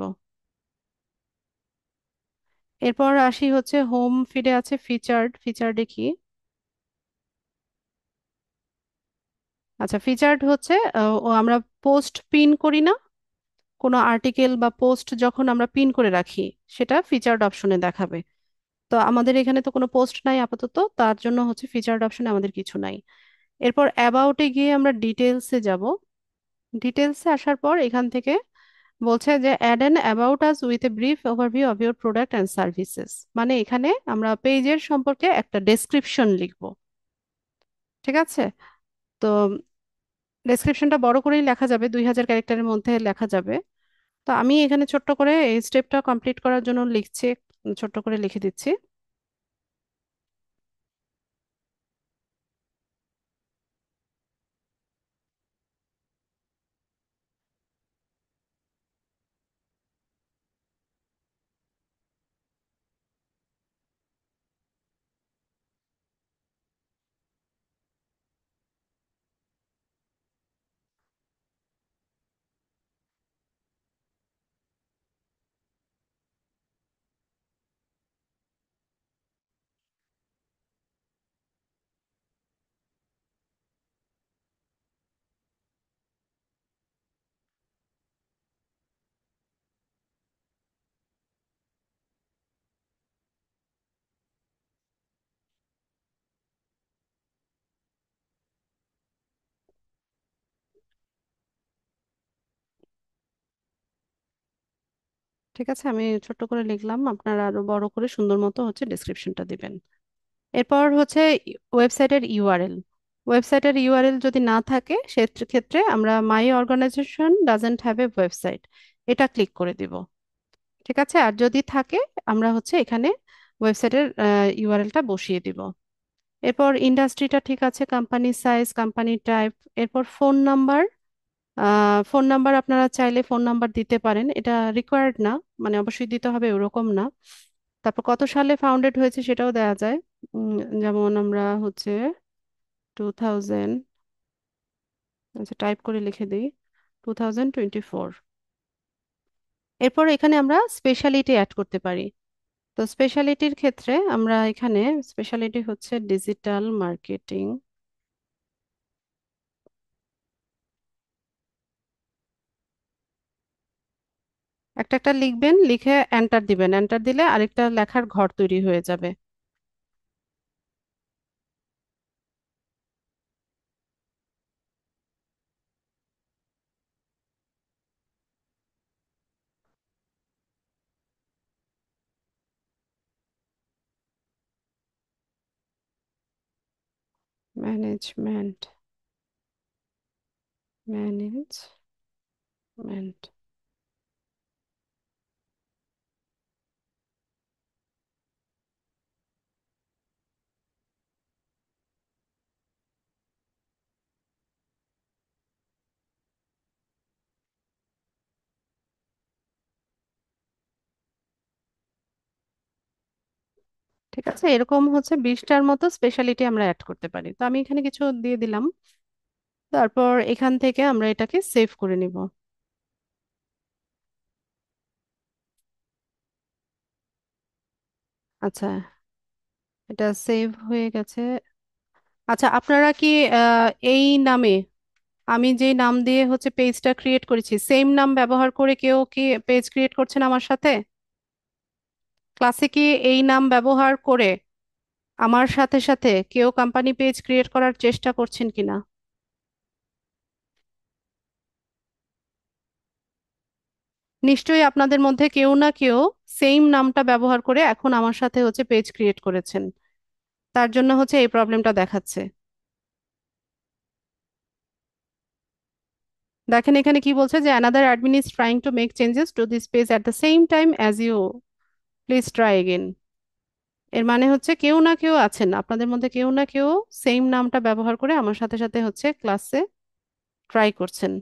এরপর আসি হচ্ছে হোম ফিডে আছে ফিচার্ডে কি? আচ্ছা, ফিচার্ড হচ্ছে আমরা পোস্ট পিন করি না, কোনো আর্টিকেল বা পোস্ট যখন আমরা পিন করে রাখি, সেটা ফিচার্ড অপশনে দেখাবে। তো আমাদের এখানে তো কোনো পোস্ট নাই আপাতত, তার জন্য হচ্ছে ফিচার্ড অপশনে আমাদের কিছু নাই। এরপর অ্যাবাউটে গিয়ে আমরা ডিটেলসে যাব। ডিটেলসে আসার পর এখান থেকে বলছে যে add an about us with a brief overview of your product and services, মানে এখানে আমরা পেজের সম্পর্কে একটা ডেসক্রিপশন লিখব। ঠিক আছে? তো ডেসক্রিপশনটা বড় করেই লেখা যাবে, 2000 ক্যারেক্টারের মধ্যে লেখা যাবে। তো আমি এখানে ছোট্ট করে এই স্টেপটা কমপ্লিট করার জন্য লিখছি, ছোট্ট করে লিখে দিচ্ছি। ঠিক আছে, আমি ছোট্ট করে লিখলাম, আপনারা আরো বড় করে সুন্দর মতো হচ্ছে ডেসক্রিপশনটা দিবেন। এরপর হচ্ছে ওয়েবসাইটের ইউআরএল। ওয়েবসাইটের ইউআরএল যদি না থাকে সেক্ষেত্রে আমরা my organisation doesn't have a website, এটা ক্লিক করে দিব। ঠিক আছে, আর যদি থাকে আমরা হচ্ছে এখানে ওয়েবসাইটের ইউআরএলটা বসিয়ে দিব। এরপর ইন্ডাস্ট্রিটা ঠিক আছে, কোম্পানি সাইজ, কোম্পানি টাইপ। এরপর ফোন নাম্বার। ফোন নাম্বার আপনারা চাইলে ফোন নাম্বার দিতে পারেন, এটা রিকোয়ার্ড না, মানে অবশ্যই দিতে হবে ওরকম না। তারপর কত সালে ফাউন্ডেড হয়েছে সেটাও দেওয়া যায়। উম, যেমন আমরা হচ্ছে 2000, আচ্ছা টাইপ করে লিখে দিই, 2024। এরপর এখানে আমরা স্পেশালিটি অ্যাড করতে পারি। তো স্পেশালিটির ক্ষেত্রে আমরা এখানে স্পেশালিটি হচ্ছে ডিজিটাল মার্কেটিং। একটা একটা লিখবেন, লিখে এন্টার দিবেন, এন্টার দিলে আরেকটা লেখার ঘর তৈরি হয়ে যাবে। Management, management. ঠিক আছে, এরকম হচ্ছে 20টার মতো স্পেশালিটি আমরা অ্যাড করতে পারি। তো আমি এখানে কিছু দিয়ে দিলাম। তারপর এখান থেকে আমরা এটাকে সেভ করে নিব। আচ্ছা, এটা সেভ হয়ে গেছে। আচ্ছা, আপনারা কি এই নামে, আমি যে নাম দিয়ে হচ্ছে পেজটা ক্রিয়েট করেছি, সেম নাম ব্যবহার করে কেউ কি পেজ ক্রিয়েট করছেন আমার সাথে? ক্লাসে কি এই নাম ব্যবহার করে আমার সাথে সাথে কেউ কোম্পানি পেজ ক্রিয়েট করার চেষ্টা করছেন কিনা? নিশ্চয়ই আপনাদের মধ্যে কেউ না কেউ সেম নামটা ব্যবহার করে এখন আমার সাথে হচ্ছে পেজ ক্রিয়েট করেছেন, তার জন্য হচ্ছে এই প্রবলেমটা দেখাচ্ছে। দেখেন এখানে কি বলছে যে another admin is trying to make changes to this page at the same time as you, please try again. এর মানে হচ্ছে কেউ না কেউ আছেন, আপনাদের মধ্যে কেউ না কেউ সেম নামটা ব্যবহার করে আমার সাথে সাথে হচ্ছে ক্লাসে ট্রাই করছেন।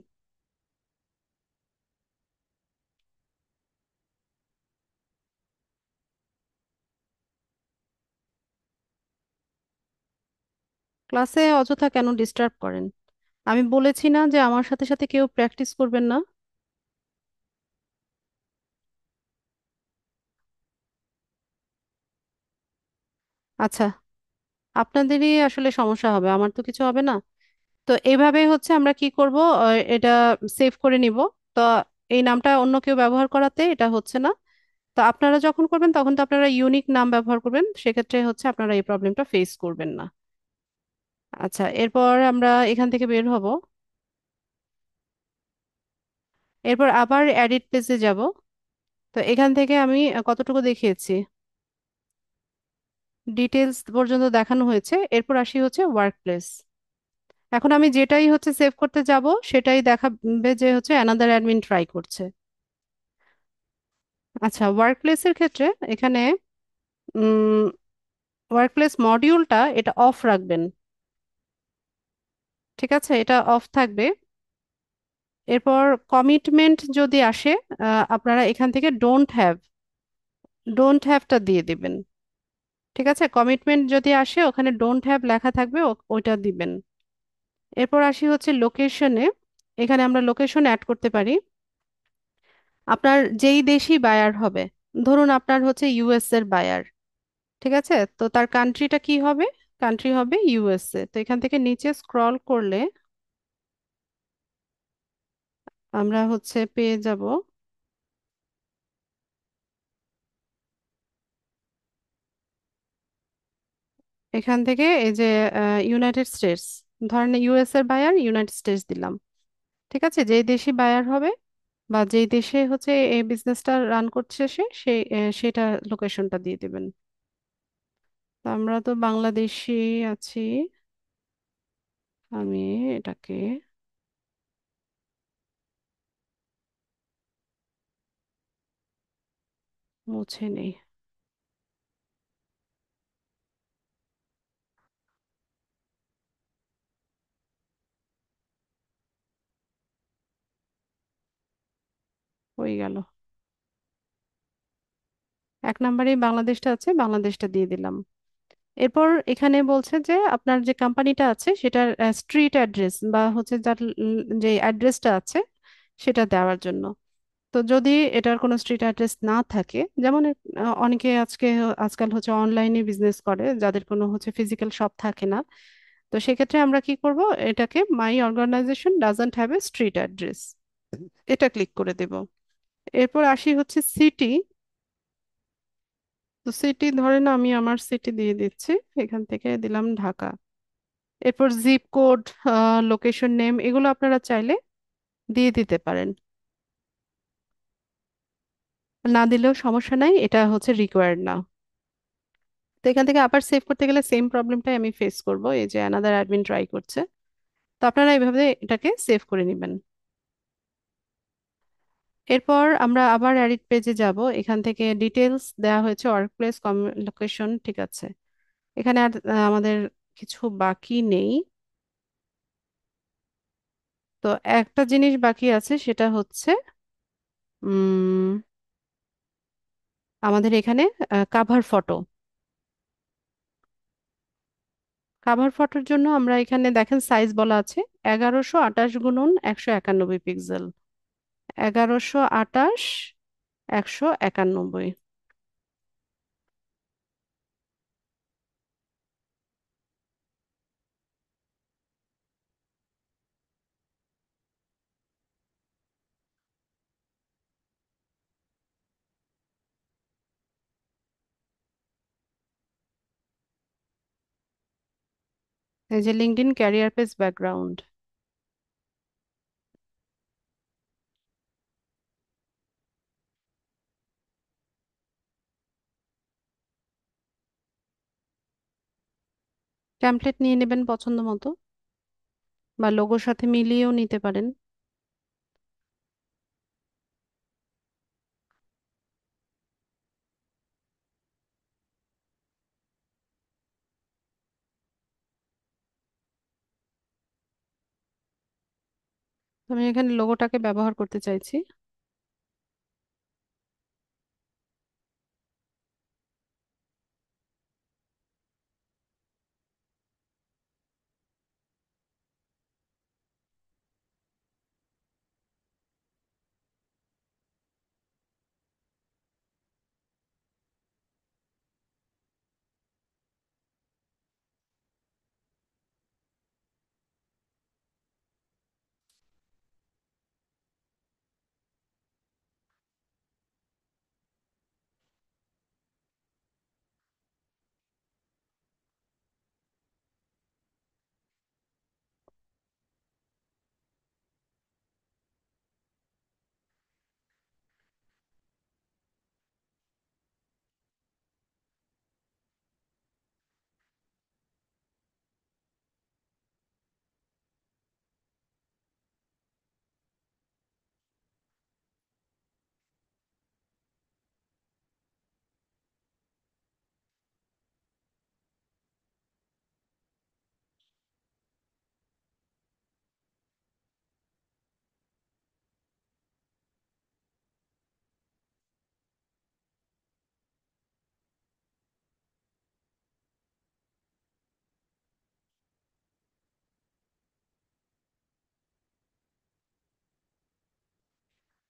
ক্লাসে অযথা কেন ডিস্টার্ব করেন? আমি বলেছি না যে আমার সাথে সাথে কেউ প্র্যাকটিস করবেন না? আচ্ছা, আপনাদেরই আসলে সমস্যা হবে, আমার তো কিছু হবে না। তো এইভাবে হচ্ছে আমরা কি করব, এটা সেভ করে নিব। তো এই নামটা অন্য কেউ ব্যবহার করাতে এটা হচ্ছে না। তো আপনারা যখন করবেন তখন তো আপনারা ইউনিক নাম ব্যবহার করবেন, সেক্ষেত্রে হচ্ছে আপনারা এই প্রবলেমটা ফেস করবেন না। আচ্ছা, এরপর আমরা এখান থেকে বের হব। এরপর আবার এডিট পেজে যাব। তো এখান থেকে আমি কতটুকু দেখিয়েছি, ডিটেলস পর্যন্ত দেখানো হয়েছে। এরপর আসি হচ্ছে ওয়ার্ক প্লেস। এখন আমি যেটাই হচ্ছে সেভ করতে যাব সেটাই দেখাবে যে হচ্ছে অ্যানাদার অ্যাডমিন ট্রাই করছে। আচ্ছা, ওয়ার্ক প্লেসের ক্ষেত্রে এখানে ওয়ার্ক প্লেস মডিউলটা এটা অফ রাখবেন। ঠিক আছে, এটা অফ থাকবে। এরপর কমিটমেন্ট যদি আসে, আপনারা এখান থেকে ডোন্ট হ্যাভটা দিয়ে দিবেন। ঠিক আছে, কমিটমেন্ট যদি আসে ওখানে ডোন্ট হ্যাভ লেখা থাকবে, ওইটা দিবেন। এরপর আসি হচ্ছে লোকেশনে। এখানে আমরা লোকেশন অ্যাড করতে পারি। আপনার যেই দেশি বায়ার হবে, ধরুন আপনার হচ্ছে ইউএস এর বায়ার। ঠিক আছে, তো তার কান্ট্রিটা কি হবে? কান্ট্রি হবে ইউএসএ। তো এখান থেকে নিচে স্ক্রল করলে আমরা হচ্ছে পেয়ে যাব এখান থেকে এই যে ইউনাইটেড স্টেটস। ধরেন ইউএস এর বায়ার ইউনাইটেড স্টেটস দিলাম। ঠিক আছে, যেই দেশি বায়ার হবে বা যেই দেশে হচ্ছে এই বিজনেসটা রান করছে সেই সেটা লোকেশনটা দিয়ে দিবেন। তো আমরা তো বাংলাদেশি আছি, আমি এটাকে মুছে নেই। হয়ে গেল। এক নম্বরেই বাংলাদেশটা আছে, বাংলাদেশটা দিয়ে দিলাম। এরপর এখানে বলছে যে আপনার যে কোম্পানিটা আছে সেটার স্ট্রিট অ্যাড্রেস বা হচ্ছে যার যে অ্যাড্রেসটা আছে সেটা দেওয়ার জন্য। তো যদি এটার কোনো স্ট্রিট অ্যাড্রেস না থাকে, যেমন অনেকে আজকাল হচ্ছে অনলাইনে বিজনেস করে যাদের কোনো হচ্ছে ফিজিক্যাল শপ থাকে না, তো সেক্ষেত্রে আমরা কি করব, এটাকে my organisation doesn't have a street address, এটা ক্লিক করে দেব। এরপর আসি হচ্ছে সিটি। তো সিটি ধরেন আমি আমার সিটি দিয়ে দিচ্ছি, এখান থেকে দিলাম ঢাকা। এরপর জিপ কোড, লোকেশন নেম, এগুলো আপনারা চাইলে দিয়ে দিতে পারেন, না দিলেও সমস্যা নাই, এটা হচ্ছে রিকোয়ার্ড না। তো এখান থেকে আবার সেভ করতে গেলে সেম প্রবলেমটাই আমি ফেস করব, এই যে অ্যানাদার অ্যাডমিন ট্রাই করছে। তো আপনারা এইভাবে এটাকে সেভ করে নেবেন। এরপর আমরা আবার এডিট পেজে যাব। এখান থেকে ডিটেলস দেওয়া হয়েছে, ওয়ার্ক প্লেস, লোকেশন, ঠিক আছে। এখানে আর আমাদের কিছু বাকি নেই। তো একটা জিনিস বাকি আছে, সেটা হচ্ছে উম আমাদের এখানে কাভার ফটো। কাভার ফটোর জন্য আমরা এখানে দেখেন সাইজ বলা আছে 1128 গুণন 191 পিক্সেল। 1128 191। এই যে LinkedIn career page background. Template নিয়ে নেবেন পছন্দ মতো, বা লোগোর সাথে মিলিয়েও নিতে পারেন। আমি এখানে লোগোটাকে ব্যবহার করতে চাইছি।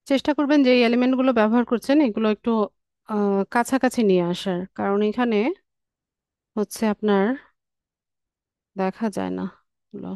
চেষ্টা করবেন যে এই এলিমেন্টগুলো ব্যবহার করছেন এগুলো একটু কাছাকাছি নিয়ে আসার, কারণ এখানে হচ্ছে আপনার দেখা যায় না এগুলো।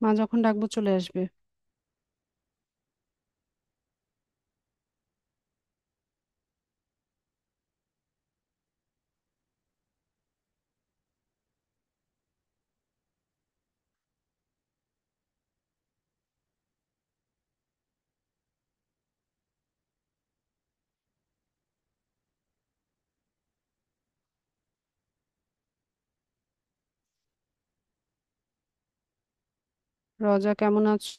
মা যখন ডাকবো চলে আসবে। রজা কেমন আছো?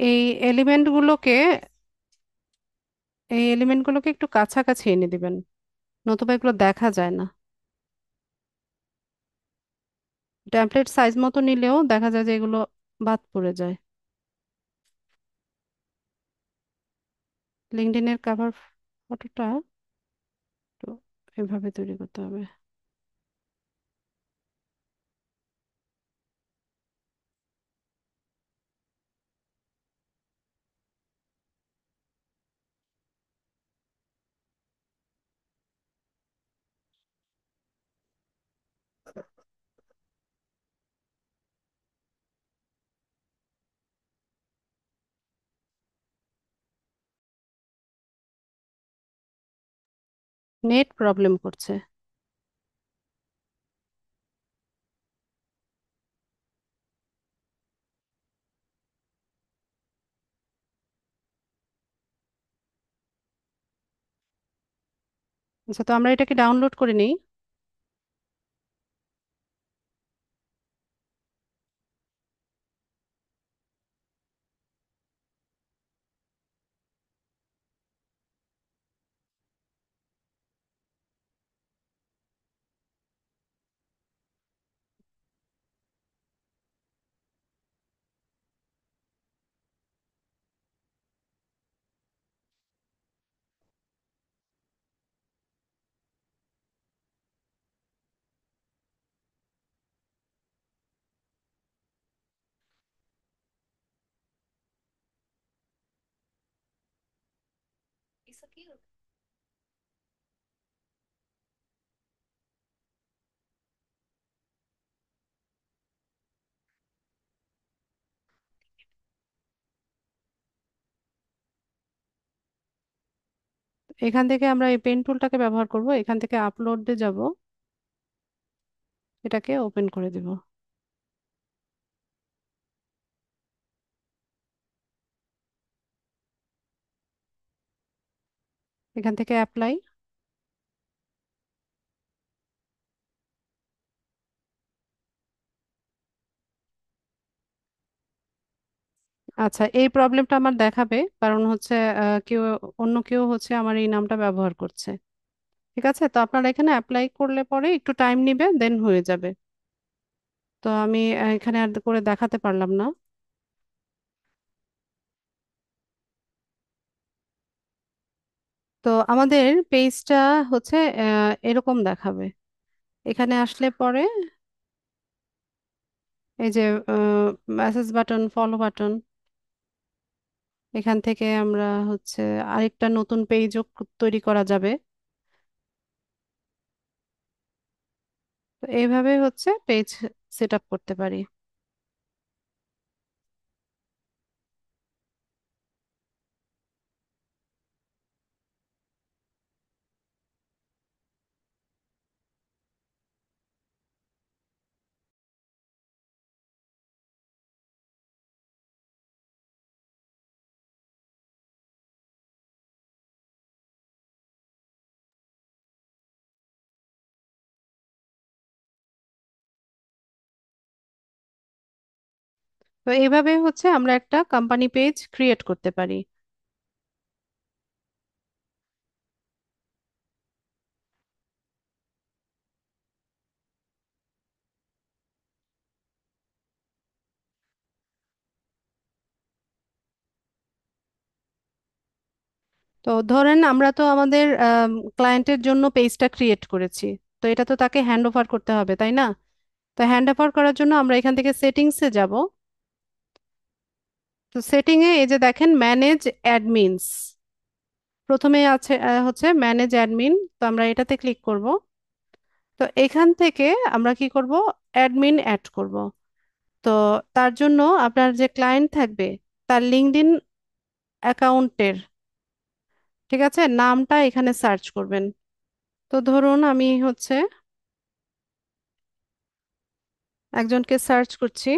এই এলিমেন্টগুলোকে এই এলিমেন্টগুলোকে একটু কাছাকাছি এনে দিবেন, নতুবা এগুলো দেখা যায় না। ট্যাম্পলেট সাইজ মতো নিলেও দেখা যায় যে এগুলো বাদ পড়ে যায়। লিঙ্কডইনের কভার ফটোটা একটু এভাবে তৈরি করতে হবে। নেট প্রবলেম করছে। আচ্ছা, তো আমরা এটাকে ডাউনলোড করে নিই। এখান থেকে আমরা এই পেন টুলটাকে ব্যবহার করব, এখান থেকে আপলোডে যাব, এটাকে ওপেন করে দিব। এখান থেকে অ্যাপ্লাই। আচ্ছা, এই প্রবলেমটা আমার দেখাবে, কারণ হচ্ছে কেউ, অন্য কেউ হচ্ছে আমার এই নামটা ব্যবহার করছে। ঠিক আছে, তো আপনারা এখানে অ্যাপ্লাই করলে পরে একটু টাইম নিবে, দেন হয়ে যাবে। তো আমি এখানে আর করে দেখাতে পারলাম না। তো আমাদের পেজটা হচ্ছে এরকম দেখাবে। এখানে আসলে পরে এই যে মেসেজ বাটন, ফলো বাটন, এখান থেকে আমরা হচ্ছে আরেকটা নতুন পেজও তৈরি করা যাবে। তো এইভাবে হচ্ছে পেজ সেট আপ করতে পারি। তো এইভাবে হচ্ছে আমরা একটা কোম্পানি পেজ ক্রিয়েট করতে পারি। তো ধরেন আমরা তো আমাদের ক্লায়েন্টের জন্য পেজটা ক্রিয়েট করেছি, তো এটা তো তাকে হ্যান্ড ওভার করতে হবে, তাই না? তো হ্যান্ড ওভার করার জন্য আমরা এখান থেকে সেটিংসে যাব। তো সেটিং এ এই যে দেখেন ম্যানেজ অ্যাডমিনস, প্রথমে আছে হচ্ছে ম্যানেজ অ্যাডমিন, তো আমরা এটাতে ক্লিক করব। তো এখান থেকে আমরা কি করব, অ্যাডমিন অ্যাড করব। তো তার জন্য আপনার যে ক্লায়েন্ট থাকবে তার লিঙ্কডইন অ্যাকাউন্টের, ঠিক আছে, নামটা এখানে সার্চ করবেন। তো ধরুন আমি হচ্ছে একজনকে সার্চ করছি।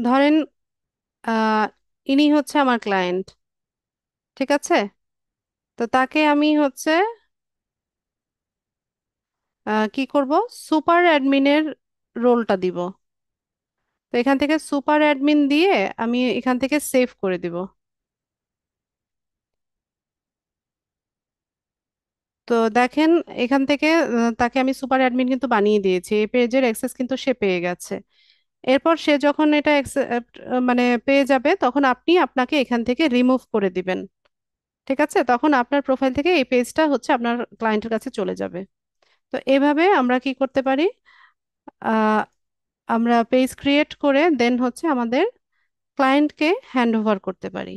ধরেন আহ ইনি হচ্ছে আমার ক্লায়েন্ট, ঠিক আছে। তো তাকে আমি হচ্ছে কি করব, সুপার অ্যাডমিনের রোলটা দিব। তো এখান থেকে সুপার অ্যাডমিন দিয়ে আমি এখান থেকে সেভ করে দিব। তো দেখেন এখান থেকে তাকে আমি সুপার অ্যাডমিন কিন্তু বানিয়ে দিয়েছি, এই পেজের অ্যাক্সেস কিন্তু সে পেয়ে গেছে। এরপর সে যখন এটা মানে পেয়ে যাবে, তখন আপনি আপনাকে এখান থেকে রিমুভ করে দিবেন। ঠিক আছে, তখন আপনার প্রোফাইল থেকে এই পেজটা হচ্ছে আপনার ক্লায়েন্টের কাছে চলে যাবে। তো এভাবে আমরা কি করতে পারি, আহ, আমরা পেজ ক্রিয়েট করে দেন হচ্ছে আমাদের ক্লায়েন্টকে হ্যান্ড ওভার করতে পারি।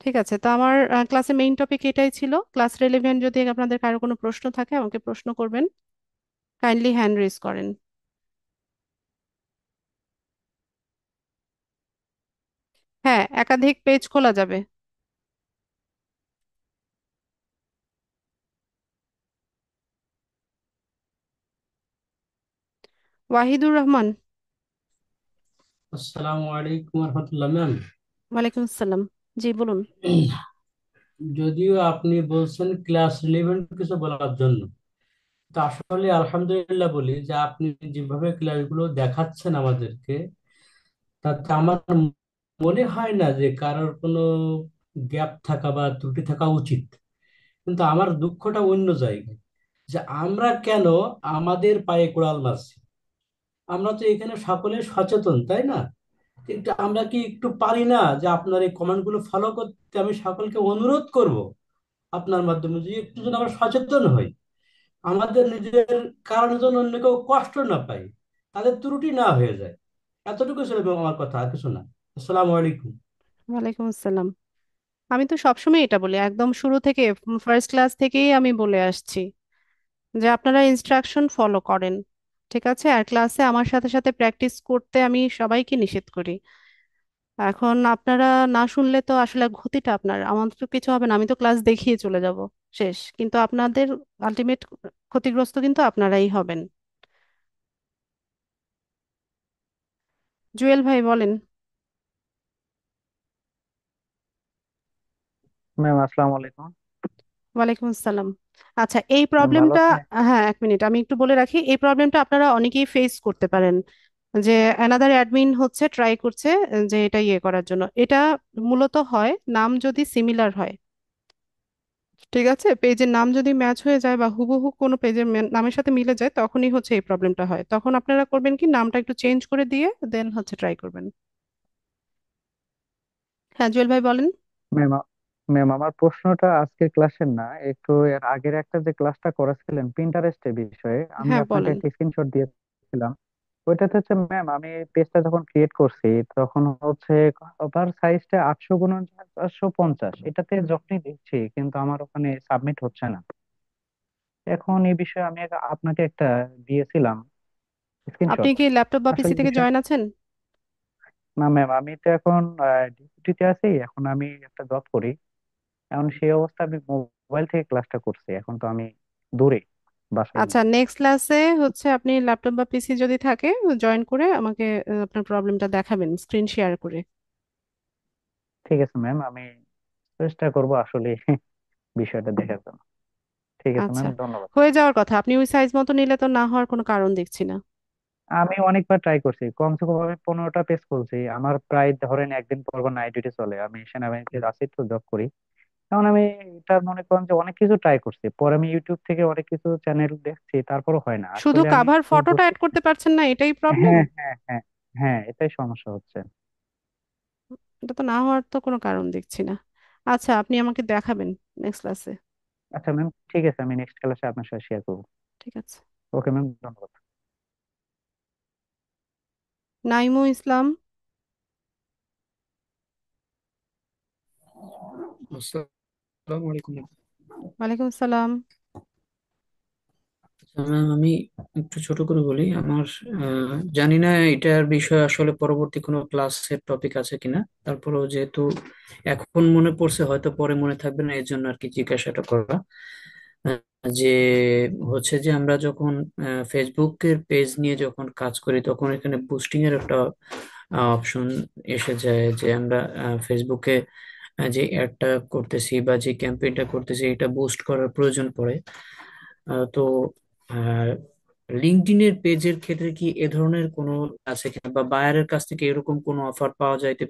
ঠিক আছে, তো আমার ক্লাসে মেইন টপিক এটাই ছিল। ক্লাস রেলেভেন্ট যদি আপনাদের কারো কোনো প্রশ্ন থাকে আমাকে প্রশ্ন করবেন, কাইন্ডলি হ্যান্ড রেজ করেন। হ্যাঁ, একাধিক পেজ খোলা যাবে। ওয়াহিদুর রহমান। আসসালামু আলাইকুম রহমতুল্লাহ ম্যাম। ওয়ালাইকুম আসসালাম। জি বলুন। যদিও আপনি বলছেন ক্লাস রিলেভেন্ট কিছু বলার জন্য, তো আসলে আলহামদুলিল্লাহ বলি যে আপনি যেভাবে ক্লাসগুলো দেখাচ্ছেন আমাদেরকে, তাতে আমার মনে হয় না যে কারোর কোনো গ্যাপ থাকা বা ত্রুটি থাকা উচিত। কিন্তু আমার দুঃখটা অন্য জায়গায়, যে আমরা কেন আমাদের পায়ে কুড়াল মারছি। আমরা তো এখানে সকলে সচেতন, তাই না? কিন্তু আমরা কি একটু পারি না যে আপনার এই কমেন্টগুলো ফলো করতে? আমি সকলকে অনুরোধ করব আপনার মাধ্যমে যে একটু যেন আমরা সচেতন হই, আমাদের নিজের কারণের জন্য অন্য কেউ কষ্ট না পায়, তাদের ত্রুটি না হয়ে যায়। এতটুকু ছিল আমার কথা, আর কিছু না। আসসালামু আলাইকুম। ওয়ালাইকুম আসসালাম। আমি তো সবসময় এটা বলি, একদম শুরু থেকে, ফার্স্ট ক্লাস থেকেই আমি বলে আসছি যে আপনারা ইনস্ট্রাকশন ফলো করেন, ঠিক আছে? আর ক্লাসে আমার সাথে সাথে প্র্যাকটিস করতে আমি সবাইকে নিষেধ করি। এখন আপনারা না শুনলে তো আসলে ক্ষতিটা আপনার, আমার তো কিছু হবে না, আমি তো ক্লাস দেখিয়ে চলে যাব, শেষ। কিন্তু আপনাদের আলটিমেট ক্ষতিগ্রস্ত কিন্তু আপনারাই হবেন। জুয়েল ভাই বলেন। ম্যাম আসসালামু আলাইকুম। ওয়ালাইকুম আসসালাম। আচ্ছা, এই ম্যাম ভালো প্রবলেমটা, আছেন? হ্যাঁ এক মিনিট আমি একটু বলে রাখি, এই প্রবলেমটা আপনারা অনেকেই ফেস করতে পারেন, যে অ্যানাদার অ্যাডমিন হচ্ছে ট্রাই করছে যে এটা ইয়ে করার জন্য। এটা মূলত হয় নাম যদি সিমিলার হয়, ঠিক আছে? পেজের নাম যদি ম্যাচ হয়ে যায় বা হুবহু কোনো পেজের নামের সাথে মিলে যায়, তখনই হচ্ছে এই প্রবলেমটা হয়। তখন আপনারা করবেন কি, নামটা একটু চেঞ্জ করে দিয়ে দেন হচ্ছে ট্রাই করবেন। হ্যাঁ জুয়েল ভাই বলেন। ম্যাম আমার প্রশ্নটা আজকে ক্লাসের না, একটু এর আগের একটা যে ক্লাসটা করেছিলেন পিন্টারেস্টের বিষয়ে, আমি হ্যাঁ আপনাকে বলেন। একটা স্ক্রিনশট দিয়েছিলাম। ওইটাতে হচ্ছে ম্যাম আমি পেজটা যখন ক্রিয়েট করছি তখন হচ্ছে ওটার সাইজটা 800 x 450, এটাতে যখনই দিচ্ছি কিন্তু আমার ওখানে সাবমিট হচ্ছে না। এখন এই বিষয়ে আমি আপনাকে একটা দিয়েছিলাম আপনি স্ক্রিনশট। কি ল্যাপটপ বা পিসি আসলে থেকে বিষয় জয়েন আছেন? না ম্যাম, আমি তো এখন ডিউটিতে আছি, এখন আমি একটা জব করি। এখন সেই অবস্থা আমি মোবাইল থেকে ক্লাসটা করছি, এখন তো আমি দূরে, বাসায় নেই। আচ্ছা, নেক্সট ক্লাসে হচ্ছে আপনি ল্যাপটপ বা পিসি যদি থাকে জয়েন করে আমাকে আপনার প্রবলেমটা দেখাবেন স্ক্রিন শেয়ার করে। ঠিক আছে ম্যাম, আমি চেষ্টা করব আসলে বিষয়টা দেখার জন্য। ঠিক আছে আচ্ছা, ম্যাম, ধন্যবাদ। হয়ে যাওয়ার কথা, আপনি ওই সাইজ মতো নিলে তো না হওয়ার কোনো কারণ দেখছি না। আমি অনেকবার ট্রাই করছি, কমসে কম আমি 15টা পেজ খুলছি। আমার প্রায় ধরেন একদিন পর পর নাইট ডিউটি চলে, আমি সেনাবাহিনীতে আছি তো, জব করি। এখন আমি এটা মনে করেন যে অনেক কিছু ট্রাই করছি, পরে আমি ইউটিউব থেকে অনেক কিছু চ্যানেল দেখছি, তারপরও হয় না শুধু আসলে। আমি কাভার একটু ফটোটা বুঝতে, অ্যাড করতে পারছেন না, এটাই প্রবলেম? হ্যাঁ হ্যাঁ হ্যাঁ, হ্যাঁ এটাই সমস্যা হচ্ছে। এটা তো না হওয়ার তো কোনো কারণ দেখছি না। আচ্ছা, আপনি আমাকে দেখাবেন নেক্সট ক্লাসে। আচ্ছা ম্যাম, ঠিক আছে, আমি নেক্সট ক্লাসে আপনার সাথে শেয়ার করবো। ঠিক আছে। ওকে ম্যাম, ধন্যবাদ। নাইমুল ইসলাম। আসসালামু আলাইকুম। ওয়ালাইকুম আসসালাম। ম্যাম আমি একটু ছোট করে বলি আমার, জানি না এটার বিষয়ে আসলে পরবর্তী কোনো ক্লাসের টপিক আছে কিনা, তারপরেও যেহেতু এখন মনে পড়ছে হয়তো পরে মনে থাকবে না, এর জন্য আর কি জিজ্ঞাসাটা করা। আহ, যে হচ্ছে যে আমরা যখন ফেসবুকের পেজ নিয়ে যখন কাজ করি তখন এখানে বুস্টিং এর একটা অপশন এসে যায়, যে আমরা ফেসবুকে যে অ্যাডটা করতেছি বা যে ক্যাম্পেইনটা করতেছি এটা বুস্ট করার প্রয়োজন পড়ে। তো লিঙ্কডইনের পেজের ক্ষেত্রে কি এ ধরনের কোনো আছে কিনা, বা বায়ারের কাছ থেকে এরকম কোনো অফার পাওয়া যাইতে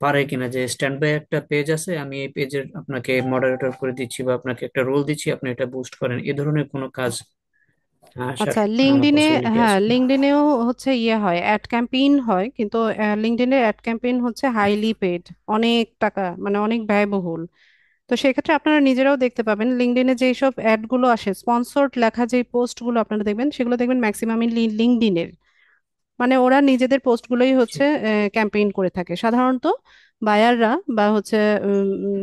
পারে কিনা, যে স্ট্যান্ড বাই একটা পেজ আছে, আমি এই পেজের আপনাকে মডারেটর করে দিচ্ছি বা আপনাকে একটা রোল দিচ্ছি, আপনি এটা বুস্ট করেন, এ ধরনের কোনো কাজ আসার আচ্ছা, লিঙ্কডইনে, পসিবিলিটি হ্যাঁ আছে কিনা? লিঙ্কডইনেও হচ্ছে ইয়ে হয়, অ্যাড ক্যাম্পেইন হয়, কিন্তু লিঙ্কডইনের অ্যাড ক্যাম্পেইন হচ্ছে হাইলি পেড, অনেক টাকা, মানে অনেক ব্যয়বহুল। তো সেক্ষেত্রে আপনারা নিজেরাও দেখতে পাবেন লিঙ্কডইনে যে সব অ্যাড গুলো আসে, স্পন্সর্ড লেখা যে পোস্ট গুলো আপনারা দেখবেন, সেগুলো দেখবেন ম্যাক্সিমামই লিঙ্কডইনের, মানে ওরা নিজেদের পোস্টগুলোই হচ্ছে ক্যাম্পেইন করে থাকে সাধারণত। বায়াররা বা হচ্ছে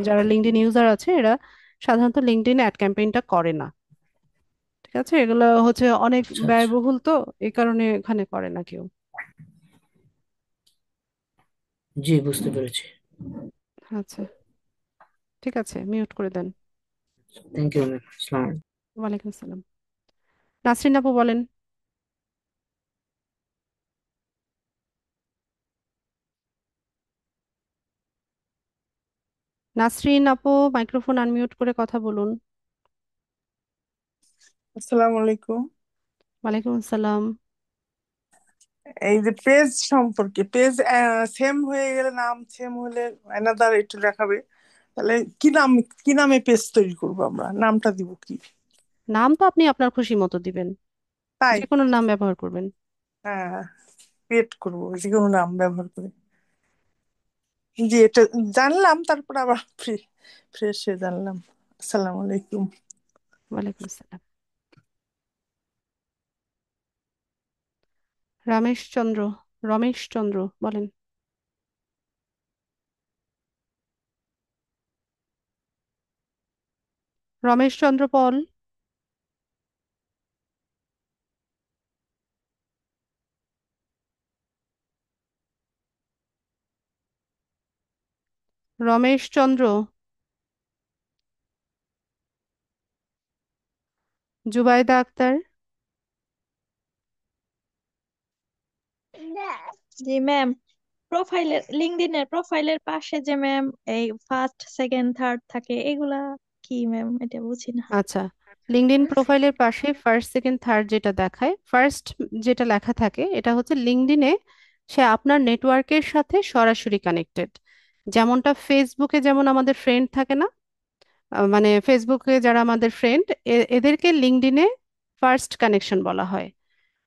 যারা লিঙ্কডইন ইউজার আছে, এরা সাধারণত লিঙ্কডইন অ্যাড ক্যাম্পেইনটা করে না, ঠিক আছে? এগুলো হচ্ছে অনেক আচ্ছা আচ্ছা, ব্যয়বহুল, তো এই কারণে এখানে করে না কেউ। জি বুঝতে পেরেছি। আচ্ছা, ঠিক আছে, মিউট করে দেন। থ্যাংক ইউ ম্যাম, আসসালামু আলাইকুম। ওয়ালাইকুম আসসালাম। নাসরিন আপু বলেন। নাসরিন আপু, মাইক্রোফোন আনমিউট করে কথা বলুন। আসসালামু আলাইকুম। ওয়ালাইকুম আসসালাম। এই যে পেজ সম্পর্কে, পেজ সেম হয়ে গেলে, নাম সেম হলে অ্যানাদার একটু দেখাবে, তাহলে কি নাম, কি নামে পেজ তৈরি করবো, আমরা নামটা দিব কি? নাম তো আপনি আপনার খুশি মতো দিবেন, তাই? যে কোনো নাম ব্যবহার করবেন। হ্যাঁ, ক্রিয়েট করবো যে কোনো নাম ব্যবহার করে। জি, এটা জানলাম, তারপর আবার ফ্রেশ হয়ে জানলাম। আসসালামু আলাইকুম। ওয়ালাইকুম আসসালাম। রমেশচন্দ্র, রমেশচন্দ্র বলেন। রমেশচন্দ্র পল। রমেশচন্দ্র। জুবাইদা আক্তার। জি ম্যাম, প্রোফাইলের লিঙ্কডইনের প্রোফাইলের পাশে যে ম্যাম এই ফার্স্ট সেকেন্ড থার্ড থাকে, এগুলা কি ম্যাম? এটা বুঝি না। আচ্ছা, লিঙ্কডইন প্রোফাইলের পাশে ফার্স্ট সেকেন্ড থার্ড যেটা দেখায়, ফার্স্ট যেটা লেখা থাকে এটা হচ্ছে লিঙ্কডইনে সে আপনার নেটওয়ার্কের সাথে সরাসরি কানেক্টেড। যেমনটা ফেসবুকে যেমন আমাদের ফ্রেন্ড থাকে না, মানে ফেসবুকে যারা আমাদের ফ্রেন্ড, এদেরকে লিঙ্কডইনে ফার্স্ট কানেকশন বলা হয়।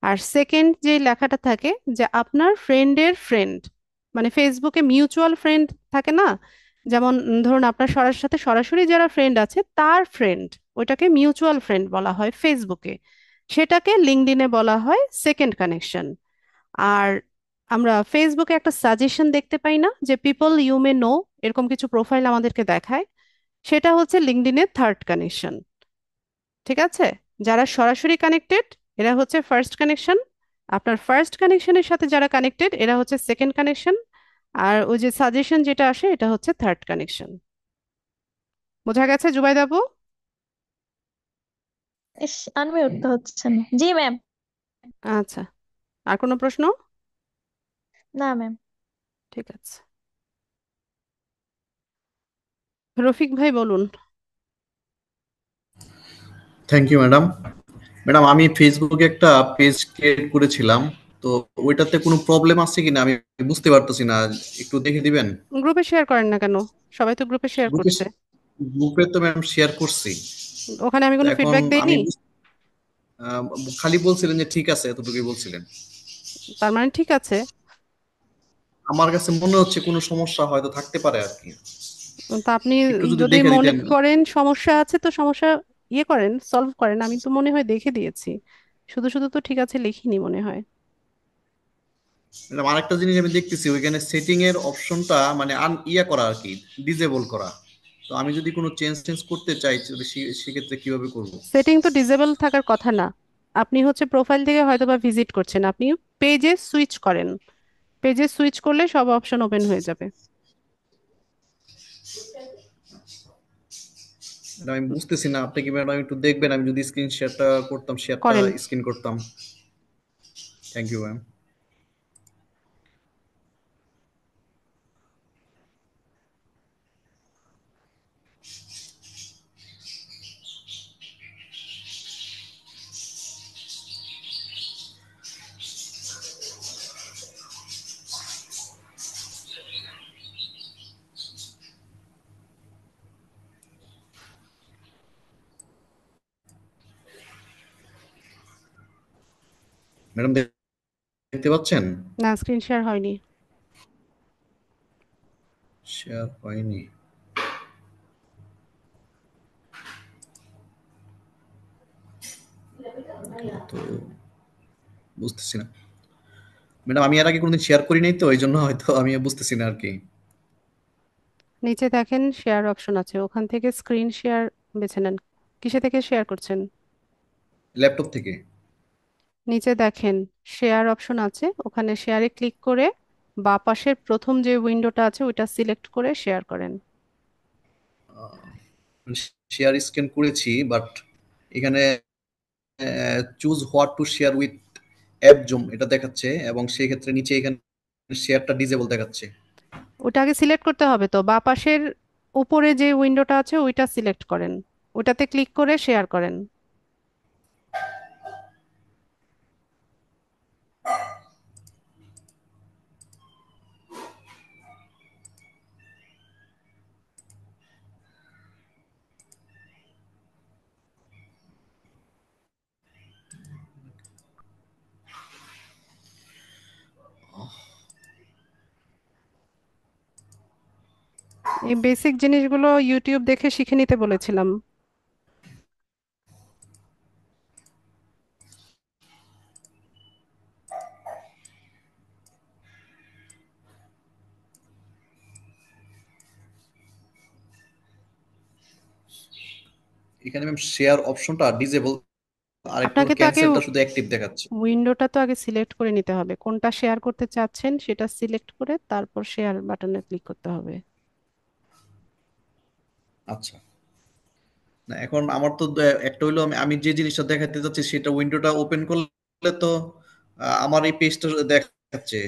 আর সেকেন্ড যে লেখাটা থাকে, যে আপনার ফ্রেন্ডের ফ্রেন্ড, মানে ফেসবুকে মিউচুয়াল ফ্রেন্ড থাকে না, যেমন ধরুন আপনার সাথে সরাসরি যারা ফ্রেন্ড আছে তার ফ্রেন্ড, ওইটাকে মিউচুয়াল ফ্রেন্ড বলা হয় ফেসবুকে, সেটাকে লিঙ্কডইনে বলা হয় সেকেন্ড কানেকশন। আর আমরা ফেসবুকে একটা সাজেশন দেখতে পাই না, যে পিপল ইউ মে নো, এরকম কিছু প্রোফাইল আমাদেরকে দেখায়, সেটা হচ্ছে লিঙ্কডইনের থার্ড কানেকশন। ঠিক আছে? যারা সরাসরি কানেক্টেড এরা হচ্ছে ফার্স্ট কানেকশন, আপনার ফার্স্ট কানেকশনের সাথে যারা কানেক্টেড এরা হচ্ছে সেকেন্ড কানেকশন, আর ওই যে সাজেশন যেটা আসে এটা হচ্ছে থার্ড কানেকশন। বোঝা গেছে জুবাইদা আপু? ইস, আনমিউট তো হচ্ছে না। জি ম্যাম। আচ্ছা, আর কোনো প্রশ্ন? না ম্যাম। ঠিক আছে, রফিক ভাই বলুন। Thank you madam. ম্যাডাম, আমি ফেসবুকে একটা পেজ ক্রিয়েট করেছিলাম, তো ওইটাতে কোনো প্রবলেম আছে কিনা আমি বুঝতে পারতেছি না, একটু দেখে দিবেন। গ্রুপে শেয়ার করেন না কেন? সবাই তো গ্রুপে শেয়ার গ্রুপে করছে। গ্রুপে তো ম্যাম শেয়ার করছি। ওখানে আমি তো কোনো এখন ফিডব্যাক আমি দেইনি? আহ, খালি বলছিলেন যে ঠিক আছে, এতটুকুই বলছিলেন। তার মানে ঠিক আছে। আমার কাছে মনে হচ্ছে কোনো সমস্যা হয়তো থাকতে পারে আর কি। তা আপনি একটু যদি যদি দেখে মনে দিতেন। করেন সমস্যা আছে তো সমস্যা ইয়ে করেন, সলভ করেন। আমি তো মনে হয় দেখে দিয়েছি, শুধু শুধু তো ঠিক আছে লিখিনি মনে হয়। ম্যাডাম, আরেকটা জিনিস আমি দেখতেছি ওইখানে সেটিং এর অপশনটা মানে ইয়া করা আর কি, ডিজেবল করা। তো আমি যদি কোনো চেঞ্জ চেঞ্জ করতে চাই তাহলে সেক্ষেত্রে কিভাবে করব? সেটিং তো ডিসেবল থাকার কথা না। আপনি হচ্ছে প্রোফাইল থেকে হয়তো বা ভিজিট করছেন, আপনি পেজে সুইচ করেন, পেজে সুইচ করলে সব অপশন ওপেন হয়ে যাবে। ম্যাডাম, আমি বুঝতেছি না, আপনি কি ম্যাডাম একটু দেখবেন? আমি যদি স্ক্রিন শেয়ারটা করতাম, শেয়ারটা করেন। স্ক্রিন করতাম। Thank you ma'am. ম্যাডাম, দেখতে পাচ্ছেন? না, স্ক্রিন শেয়ার হয়নি। শেয়ার হয়নি? তো বুঝতেছি না ম্যাডাম, আমি এর আগে কোনোদিন শেয়ার করি নাই, তো এই জন্য হয়তো আমি বুঝতেছি না আর কি। নিচে দেখেন শেয়ার অপশন আছে, ওখান থেকে স্ক্রিন শেয়ার বেছে নেন। কিসে থেকে শেয়ার করছেন? ল্যাপটপ থেকে। নিচে দেখেন শেয়ার অপশন আছে, ওখানে শেয়ারে ক্লিক করে বাঁ পাশের প্রথম যে উইন্ডোটা আছে ওইটা সিলেক্ট করে শেয়ার করেন। শেয়ার স্ক্যান করেছি, বাট এখানে choose what to share with app zoom এটা দেখাচ্ছে, এবং সেই ক্ষেত্রে নিচে এখানে শেয়ারটা ডিজেবল দেখাচ্ছে। ওটা আগে সিলেক্ট করতে হবে, তো বাঁ পাশের উপরে যে উইন্ডোটা আছে ওইটা সিলেক্ট করেন, ওটাতে ক্লিক করে শেয়ার করেন। এই বেসিক জিনিসগুলো ইউটিউব দেখে শিখে নিতে বলেছিলাম। এখানে ম্যাম শেয়ার অপশনটা ডিজেবল, আর একটু আপনাকে তো আগে ক্যান্সেলটা শুধু অ্যাক্টিভ দেখাচ্ছে। উইন্ডোটা তো আগে সিলেক্ট করে নিতে হবে, কোনটা শেয়ার করতে চাচ্ছেন সেটা সিলেক্ট করে তারপর শেয়ার বাটনে ক্লিক করতে হবে। আচ্ছা, না এখন আমার তো একটা হইলো আমি আমি যে জিনিসটা দেখাতে যাচ্ছি সেটা উইন্ডোটা ওপেন করলে তো আমার এই পেজটা দেখাচ্ছে,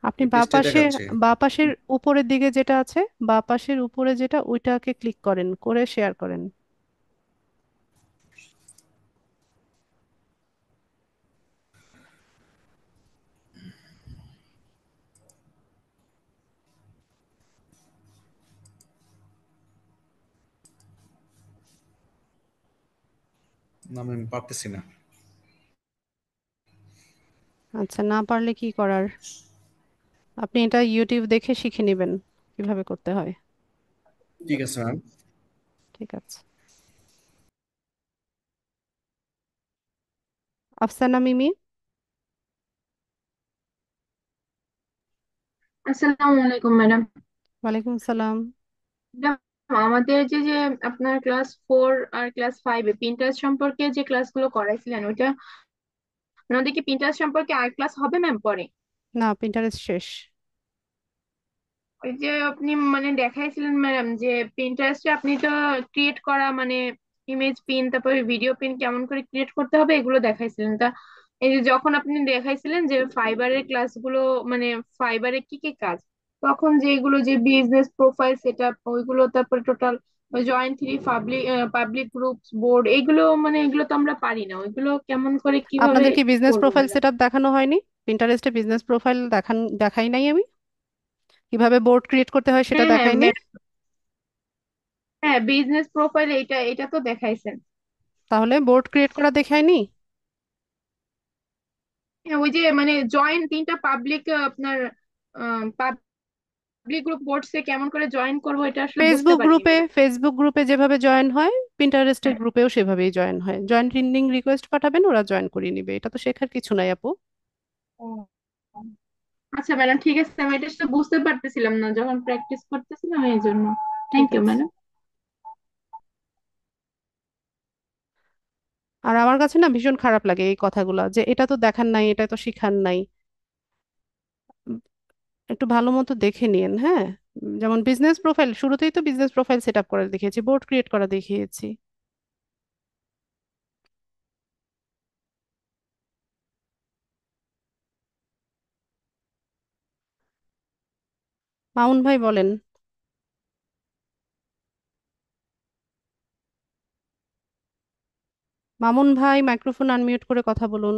আপনি এই পেজটাই দেখাচ্ছে। বাঁ পাশের উপরের দিকে যেটা আছে, বাঁ পাশের উপরে যেটা, ওইটাকে ক্লিক করেন, করে শেয়ার করেন। না আমি পারতেছি না। আচ্ছা, না পারলে কি করার, আপনি এটা ইউটিউব দেখে শিখে নেবেন কিভাবে করতে হয়। ঠিক আছে ম্যাম। ঠিক আছে। আফসানা মিমি। আসসালামু আলাইকুম ম্যাডাম। ওয়ালাইকুম সালাম। আমাদের যে আপনার ক্লাস 4 আর ক্লাস 5-এ পিন্টারেস্ট সম্পর্কে যে ক্লাসগুলো করাইছিলেন ওইটা আমাদের কি পিন্টারেস্ট সম্পর্কে আর ক্লাস হবে ম্যাম পরে? না, পিন্টারেস্ট শেষ। ওই যে আপনি মানে দেখাইছিলেন ম্যাডাম যে পিন্টারেস্টে আপনি তো ক্রিয়েট করা মানে ইমেজ পিন তারপরে ভিডিও পিন কেমন করে ক্রিয়েট করতে হবে এগুলো দেখাইছিলেন। তা এই যে যখন আপনি দেখাইছিলেন যে ফাইবারের ক্লাসগুলো মানে ফাইবারে কি কি কাজ, তখন যেগুলো যে বিজনেস প্রোফাইল সেটআপ ওইগুলো তারপরে total joint three public public groups board এগুলো মানে এগুলো তো আমরা পারি না, ওইগুলো কেমন করে কিভাবে আপনাদের কি বিজনেস করবো প্রোফাইল ম্যাডাম? সেটআপ দেখানো হয়নি? পিন্টারেস্টে বিজনেস প্রোফাইল দেখাই নাই আমি? কিভাবে বোর্ড ক্রিয়েট করতে হয় সেটা হ্যাঁ হ্যাঁ দেখাইনি? হ্যাঁ বিজনেস প্রোফাইল এটা এটা তো দেখাইছেন। তাহলে বোর্ড ক্রিয়েট করা দেখায়নি? হ্যাঁ ওই যে মানে জয়েন তিনটা পাবলিক আপনার পাবলিক গ্রুপ বোর্ডসে কেমন করে জয়েন করবো এটা আসলে বুঝতে পারিনি ম্যাডাম। ফেসবুক গ্রুপে যেভাবে জয়েন হয়, পিন্টারেস্টের হ্যাঁ গ্রুপেও সেভাবেই জয়েন হয়। জয়েন লিঙ্ক রিকোয়েস্ট পাঠাবেন, ওরা জয়েন করিয়ে নিবে। এটা তো শেখার কিছু নাই আপু। ও, আচ্ছা ম্যাডাম ঠিক আছে, আমি এটা আসলে বুঝতে পারতেছিলাম না যখন প্র্যাকটিস করতেছিলাম এই জন্য। ঠিক থ্যাংক ইউ আছে। ম্যাডাম। আর আমার কাছে না ভীষণ খারাপ লাগে এই কথাগুলো, যে এটা তো দেখার নাই, এটা তো শিখার নাই। উম, একটু ভালো মতো দেখে নিন, হ্যাঁ। যেমন বিজনেস প্রোফাইল, শুরুতেই তো বিজনেস প্রোফাইল সেট আপ করা দেখিয়েছি, বোর্ড ক্রিয়েট করা দেখিয়েছি। মামুন ভাই বলেন। মামুন ভাই, মাইক্রোফোন আনমিউট করে কথা বলুন।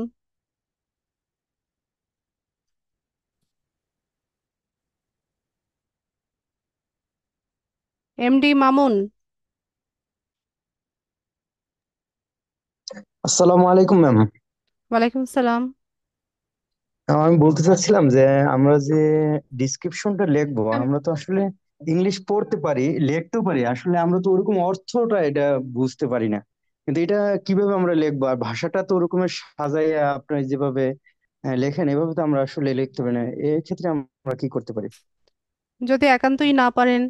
এমডি মামুন। আসসালামু আলাইকুম ম্যাম। ওয়ালাইকুম সালাম। আমি বলতে চাচ্ছিলাম যে আমরা যে ডিসক্রিপশনটা লিখবো আমরা তো আসলে ইংলিশ পড়তে পারি, লিখতেও পারি, আসলে আমরা তো ওরকম অর্থটা এটা বুঝতে পারি না। কিন্তু এটা কিভাবে আমরা লিখবো, আর ভাষাটা তো ওরকমের সাজাইয়া আপনার যেভাবে লেখেন এভাবে তো আমরা আসলে লিখতে পারি না। এক্ষেত্রে আমরা কি করতে পারি? যদি একান্তই না পারেন,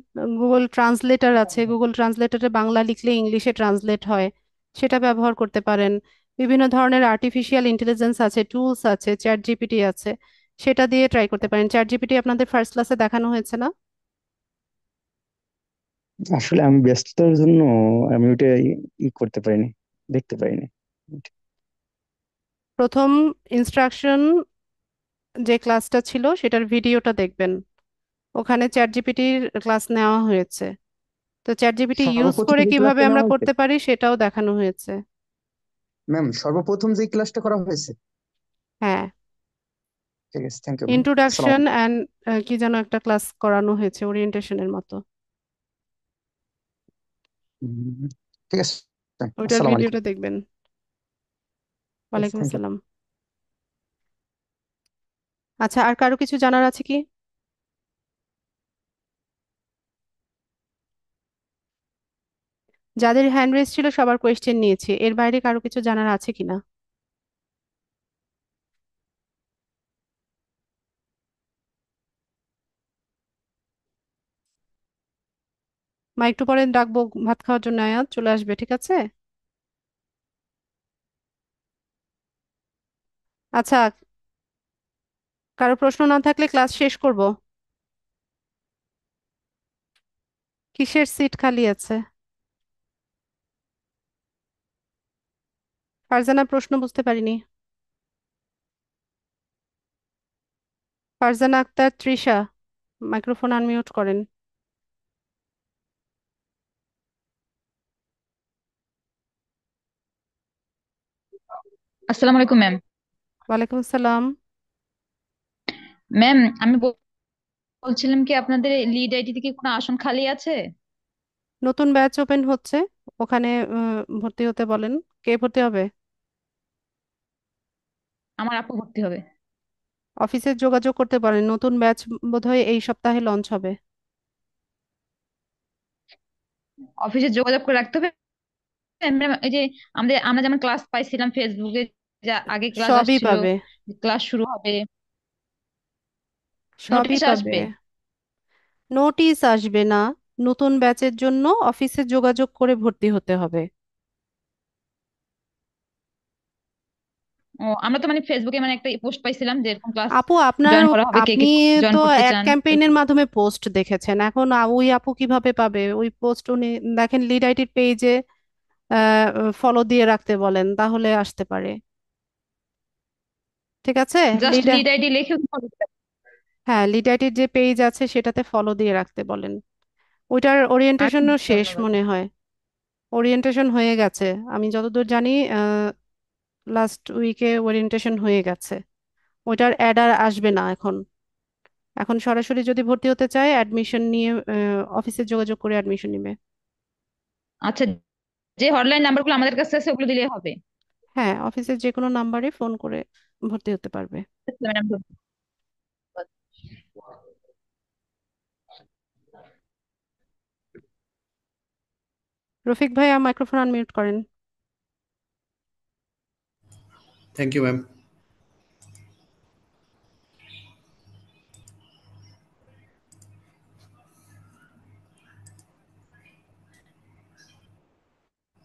গুগল ট্রান্সলেটর আছে, গুগল ট্রান্সলেটরে বাংলা লিখলে ইংলিশে ট্রান্সলেট হয়, সেটা ব্যবহার করতে পারেন। বিভিন্ন ধরনের আর্টিফিশিয়াল ইন্টেলিজেন্স আছে, টুলস আছে, চ্যাট জিপিটি আছে, সেটা দিয়ে ট্রাই করতে পারেন। চ্যাট জিপিটি আপনাদের ফার্স্ট ক্লাসে দেখানো হয়েছে না? আসলে আমি ব্যস্ততার জন্য আমি ওটা করতে পারিনি, দেখতে পারিনি। প্রথম ইনস্ট্রাকশন যে ক্লাসটা ছিল সেটার ভিডিওটা দেখবেন, ওখানে চ্যাট জিপিটির ক্লাস নেওয়া হয়েছে। তো চ্যাট জিপিটি ইউজ সর্বপ্রথম করে যে কিভাবে ক্লাসটা আমরা নেওয়া হয়েছে করতে পারি সেটাও দেখানো হয়েছে। ম্যাম, সর্বপ্রথম যে ক্লাসটা করা হয়েছে। হ্যাঁ, ঠিক আছে, থ্যাংক ইউ ম্যাম। ইন্ট্রোডাকশন আসসালামু অ্যান্ড কি যেন একটা ক্লাস করানো হয়েছে, ওরিয়েন্টেশনের মতো। আলাইকুম। ঠিক আছে, ওইটার আসসালামু আলাইকুম। ভিডিওটা দেখবেন। ওয়ালাইকুম থ্যাংক ইউ। আসসালাম। আচ্ছা, আর কারো কিছু জানার আছে কি? যাদের হ্যান্ড রেজ ছিল সবার কোয়েশ্চেন নিয়েছি, এর বাইরে কারো কিছু জানার আছে কিনা? মা একটু পরে ডাকবো ভাত খাওয়ার জন্য, আয়াত চলে আসবে, ঠিক আছে? আচ্ছা, কারো প্রশ্ন না থাকলে ক্লাস শেষ করব। কিসের সিট খালি আছে? ফারজানা, প্রশ্ন বুঝতে পারিনি। ফারজানা আক্তার, তৃষা, মাইক্রোফোন আনমিউট করেন। আসসালামু আলাইকুম ম্যাম। ওয়ালাইকুম আসসালাম। ম্যাম, আমি বলছিলাম কি আপনাদের লিড আইডিতে কি কোনো আসন খালি আছে? নতুন ব্যাচ ওপেন হচ্ছে, ওখানে ভর্তি হতে বলেন। কে ভর্তি হবে? আমার আপু ভর্তি হবে। অফিসে যোগাযোগ করতে পারেন, নতুন ব্যাচ বোধহয় এই সপ্তাহে লঞ্চ হবে। অফিসে যোগাযোগ করে রাখতে হবে। ম্যাম, এই যে আমরা যেমন ক্লাস পাইছিলাম ফেসবুকে, যা আগে ক্লাস সবই আসছিল, পাবে, ক্লাস শুরু হবে, সবই নোটিশ পাবে। আসবে। নোটিশ আসবে না, নতুন ব্যাচের জন্য অফিসে যোগাযোগ করে ভর্তি হতে হবে। ও, আমরা তো মানে ফেসবুকে মানে একটা পোস্ট পাইছিলাম যে এরকম ক্লাস আপু আপনার, জয়েন করা হবে, কে আপনি কে জয়েন তো করতে অ্যাড চান ক্যাম্পেইনের এরকম। মাধ্যমে পোস্ট দেখেছেন, এখন ওই আপু কিভাবে পাবে ওই পোস্ট? উনি দেখেন লিড আইডির পেজে ফলো দিয়ে রাখতে বলেন, তাহলে আসতে পারে। ঠিক আছে। জাস্ট লিড, লিড আইডি লিখে follow দিতে হবে। হ্যাঁ লিড আইডির যে পেজ আছে সেটাতে ফলো দিয়ে রাখতে বলেন। ওইটার আর কি ওরিয়েন্টেশনও শেষ ধন্যবাদ। মনে হয়। ওরিয়েন্টেশন হয়ে গেছে, আমি যতদূর জানি লাস্ট উইকে ওরিয়েন্টেশন হয়ে গেছে। ওইটার অ্যাড আর আসবে না এখন। এখন সরাসরি যদি ভর্তি হতে চায় অ্যাডমিশন নিয়ে অফিসে যোগাযোগ করে অ্যাডমিশন নিবে। আচ্ছা, যে হটলাইন নাম্বারগুলো আমাদের কাছে আছে ওগুলো দিলেই হবে? হ্যাঁ, অফিসের যে কোনো নাম্বারে ফোন করে ভর্তি হতে পারবে। আচ্ছা, ম্যাডাম। রফিক ভাইয়া, মাইক্রোফোন আনমিউট করেন। Thank you ma'am.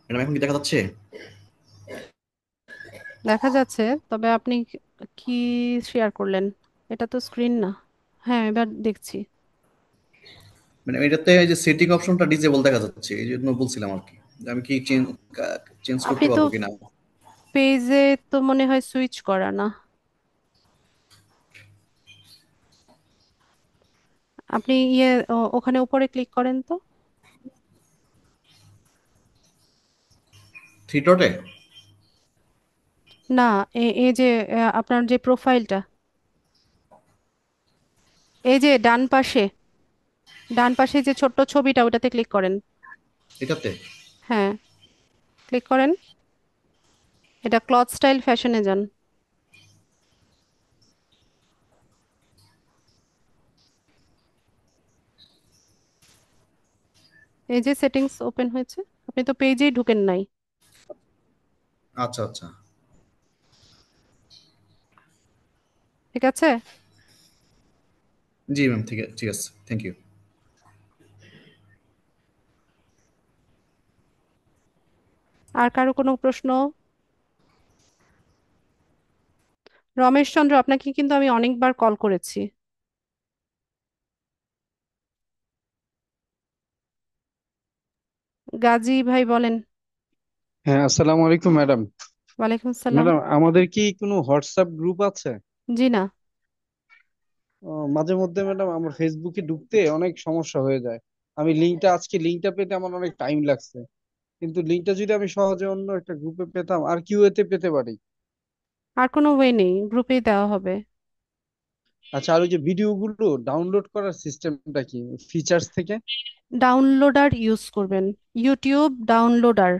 ম্যাডাম এখন কি দেখা যাচ্ছে? দেখা যাচ্ছে, তবে আপনি কি শেয়ার করলেন? এটা তো স্ক্রিন না। হ্যাঁ, এবার দেখছি। ম্যাডাম এটাতে এই যে সেটিং অপশনটা ডিজেবল দেখা যাচ্ছে, এই জন্য বলছিলাম আর কি যে আমি কি চেঞ্জ আপনি করতে তো পারবো কিনা। পেজে তো মনে হয় সুইচ করা না। আপনি ওখানে উপরে ক্লিক করেন তো। থ্রি ডটে? না, এই যে আপনার যে প্রোফাইলটা, এই যে ডান পাশে, ডান পাশে যে ছোট্ট ছবিটা, ওটাতে ক্লিক করেন। এটাতে? হ্যাঁ, ক্লিক করেন। এটা ক্লথ স্টাইল ফ্যাশনে যান। এই যে সেটিংস ওপেন হয়েছে, আপনি তো পেজেই ঢুকেন নাই। আচ্ছা আচ্ছা। ঠিক আছে। জি ম্যাম, ঠিক আছে ঠিক আছে, থ্যাংক ইউ। আর কারো কোনো প্রশ্ন? রমেশ চন্দ্র, আপনাকে কিন্তু আমি অনেকবার কল করেছি। গাজী ভাই বলেন। হ্যাঁ, আসসালামু আলাইকুম ম্যাডাম। ওয়ালাইকুম আসসালাম। ম্যাডাম, আমাদের কি কোনো হোয়াটসঅ্যাপ গ্রুপ আছে? জি না। মাঝে মধ্যে ম্যাডাম আমার ফেসবুকে ঢুকতে অনেক সমস্যা হয়ে যায়। আমি আজকে লিঙ্কটা পেতে আমার অনেক টাইম লাগছে, কিন্তু লিঙ্কটা যদি আমি সহজে অন্য একটা গ্রুপে পেতাম আর কিউএতে পেতে পারি। আর কোনো ওয়ে নেই, গ্রুপেই দেওয়া হবে। আচ্ছা, আর ওই যে ভিডিওগুলো ডাউনলোড করার সিস্টেমটা কি ফিচার্স থেকে? ডাউনলোডার ইউজ করবেন, ইউটিউব ডাউনলোডার।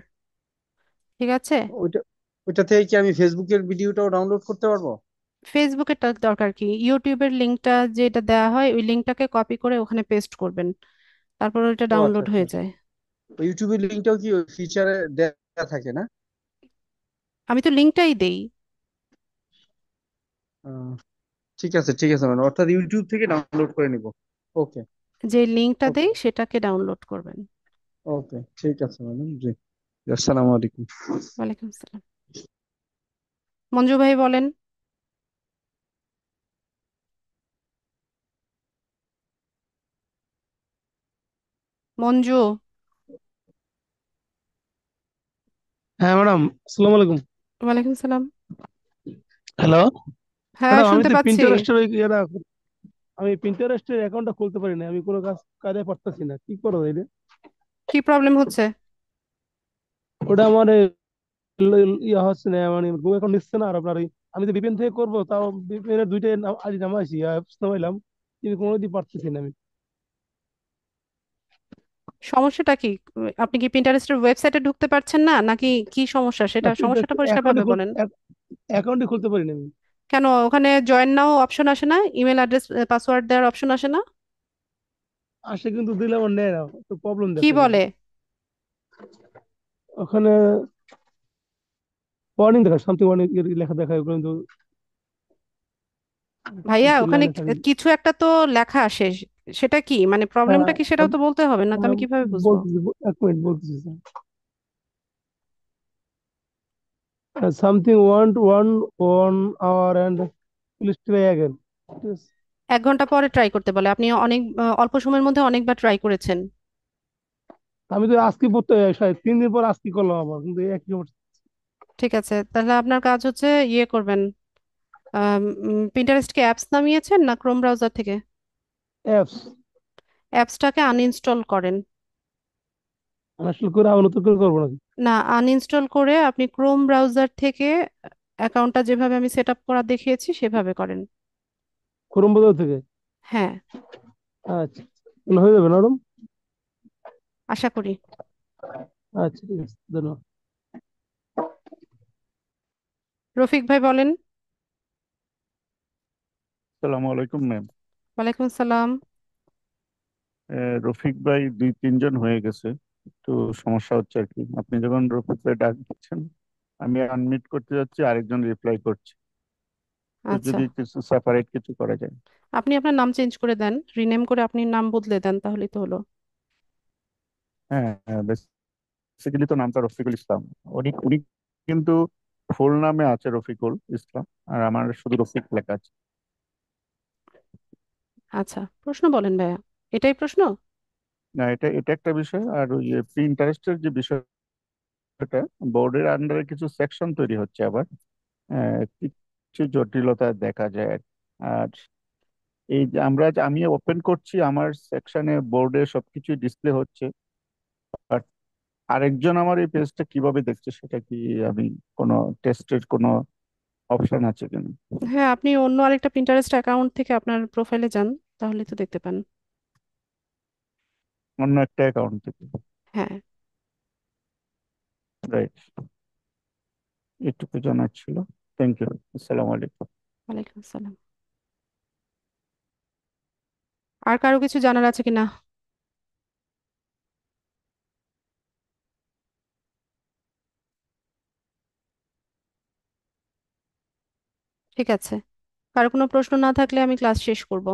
ঠিক আছে। ওইটা ওইটা থেকে কি আমি ফেসবুকের ভিডিওটাও ডাউনলোড করতে পারবো? ফেসবুকের দরকার কি, ইউটিউবের লিঙ্কটা যেটা দেওয়া হয় ওই লিঙ্কটাকে কপি করে ওখানে পেস্ট করবেন, তারপর ওইটা ও আচ্ছা ডাউনলোড আচ্ছা। হয়ে যায়। ওই ইউটিউবের লিঙ্কটাও কি ওই ফিচারে দেয়া থাকে না? আমি তো লিঙ্কটাই দেই। আহ, ঠিক আছে, ঠিক আছে ম্যাডাম, অর্থাৎ ইউটিউব থেকে ডাউনলোড করে নিব। ওকে। যে লিঙ্কটা ওকে। দেই সেটাকে ডাউনলোড করবেন। ওকে, ঠিক আছে ম্যাডাম, জি। আসসালামু আলাইকুম। ওয়ালাইকুম আসসালাম। মঞ্জু ভাই বলেন। মঞ্জু। হ্যাঁ ম্যাডাম, আসসালামু আলাইকুম। ওয়ালাইকুম সালাম। হ্যালো হ্যাঁ, ম্যাডাম, আমি শুনতে তো পাচ্ছি। পিন্টারেস্টের ওই আমি পিন্টারেস্টের অ্যাকাউন্টটা খুলতে পারি না, আমি কোনো কাজে পারতেছি না, কি করবো এটা? কি প্রবলেম হচ্ছে? ওটা আমার ইয়া হচ্ছে না, মানে গুগল অ্যাকাউন্ট নিচ্ছে না। আর আপনার আমি তো VPN থেকে করবো, তাও VPN এর দুইটা আজ নামাইছি, অ্যাপস নামাইলাম, কিন্তু কোনোদিন পারতেছি না আমি। সমস্যাটা কি? আপনি কি পিন্টারেস্টের ওয়েবসাইটে ঢুকতে পারছেন না, নাকি কি সমস্যা? সেটা সমস্যাটা পরিষ্কারভাবে বলেন। অ্যাকাউন্টে খুলতে পারি না আমি। কেন ওখানে জয়েন নাও অপশন আসে না? ইমেল অ্যাড্রেস পাসওয়ার্ড দেওয়ার অপশন আসে না? আসে, কিন্তু দিলে আমার নেয় না, তো প্রবলেম কি দেখাবে। বলে? ওখানে ওয়ার্নিং দেখায়, সামথিং ওয়ার্নিং লেখা দেখায়, কিন্তু ভাইয়া, কিছু ওখানে লাইনে থাকে। কিছু একটা তো লেখা আসে। সেটা কি, মানে প্রবলেমটা কি সেটাও তো বলতে হবে, না তো আমি কিভাবে বুঝবো? বলতেছি, 1 মিনিট বলতেছি। Something one hour and please try again. 1 ঘন্টা পরে ট্রাই করতে বলে? আপনি অনেক অল্প সময়ের মধ্যে অনেকবার ট্রাই করেছেন। আমি তো আজকে পড়তে 3 দিন পর আজকে করলাম আবার, কিন্তু একই অবস্থা। ঠিক আছে, তাহলে আপনার কাজ হচ্ছে ইয়ে করবেন। পিন্টারেস্ট কি অ্যাপস নামিয়েছেন না ক্রোম ব্রাউজার থেকে? অ্যাপস অ্যাপসটাকে আনইনস্টল করেন। আসলে করে আবার নতুন করে করবো নাকি? না, আনইনস্টল করে আপনি ক্রোম ব্রাউজার থেকে অ্যাকাউন্টটা যেভাবে আমি সেট আপ করা দেখিয়েছি সেভাবে করেন। ক্রোম ব্রাউজার থেকে? হ্যাঁ। আচ্ছা, তাহলে হয়ে যাবে ম্যাডাম। আশা করি। আচ্ছা, ঠিক আছে, ধন্যবাদ। রফিক ভাই বলেন। আসসালামু আলাইকুম ম্যাম। ওয়ালাইকুম আসসালাম। রফিক ভাই 2-3 জন হয়ে গেছে, একটু সমস্যা হচ্ছে আর কি। আপনি যখন রফিক ভাই ডাক দিচ্ছেন, আমি আনমিউট করতে যাচ্ছি, আরেকজন রিপ্লাই করছে। তো আচ্ছা, যদি কিছু সেপারেট কিছু করা যায়। আপনি আপনার নাম চেঞ্জ করে দেন, রিনেম করে আপনি নাম বদলে দেন, তাহলেই তো হলো। হ্যাঁ, বেসিক্যালি তো নামটা রফিকুল ইসলাম। উনি উনি কিন্তু ফুল নামে আছে রফিকুল ইসলাম, আর আমার শুধু রফিক লেখা আছে। আচ্ছা, প্রশ্ন বলেন ভাইয়া। এটাই প্রশ্ন? না, এটা এটা একটা বিষয়। আর ওই প্রিন্টারেস্টের যে বিষয়টা, বোর্ডের আন্ডারে কিছু সেকশন তৈরি হচ্ছে আবার, কিছু জটিলতা দেখা যায় আর কি। আর এই যে আমি ওপেন করছি, আমার সেকশনে বোর্ডে সবকিছু ডিসপ্লে হচ্ছে, বাট আরেকজন আমার এই পেজটা কিভাবে দেখছে সেটা কি, আমি কোনো টেস্টের কোনো অপশন আছে কিনা? হ্যাঁ, আপনি অন্য আরেকটা পিন্টারেস্ট অ্যাকাউন্ট থেকে আপনার প্রোফাইলে যান, তাহলে তো দেখতে পান। অন্য একটা অ্যাকাউন্ট থেকে? হ্যাঁ। রাইট, এটুকু জানার ছিল। Thank you. আসসালামু আলাইকুম। ওয়ালাইকুম আসসালাম। আর কারো কিছু জানার আছে কিনা? ঠিক আছে, কারো কোনো প্রশ্ন না থাকলে আমি ক্লাস শেষ করব।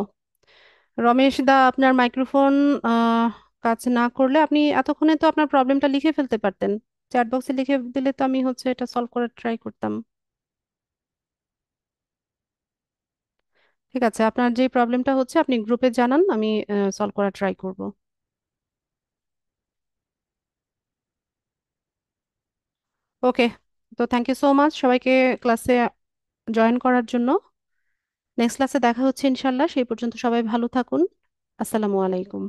রমেশ দা, আপনার মাইক্রোফোন আহ কাজ না করলে আপনি এতক্ষণে তো আপনার প্রবলেমটা লিখে ফেলতে পারতেন। চ্যাট বক্সে লিখে দিলে তো আমি হচ্ছে এটা সলভ করার ট্রাই করতাম। ঠিক আছে, আপনার যে প্রবলেমটা হচ্ছে আপনি গ্রুপে জানান, আমি সলভ করার ট্রাই করব। ওকে। তো থ্যাংক ইউ সো মাচ সবাইকে ক্লাসে জয়েন করার জন্য। নেক্সট ক্লাসে দেখা হচ্ছে ইনশাল্লাহ, সেই পর্যন্ত সবাই ভালো থাকুন। আসসালামু আলাইকুম।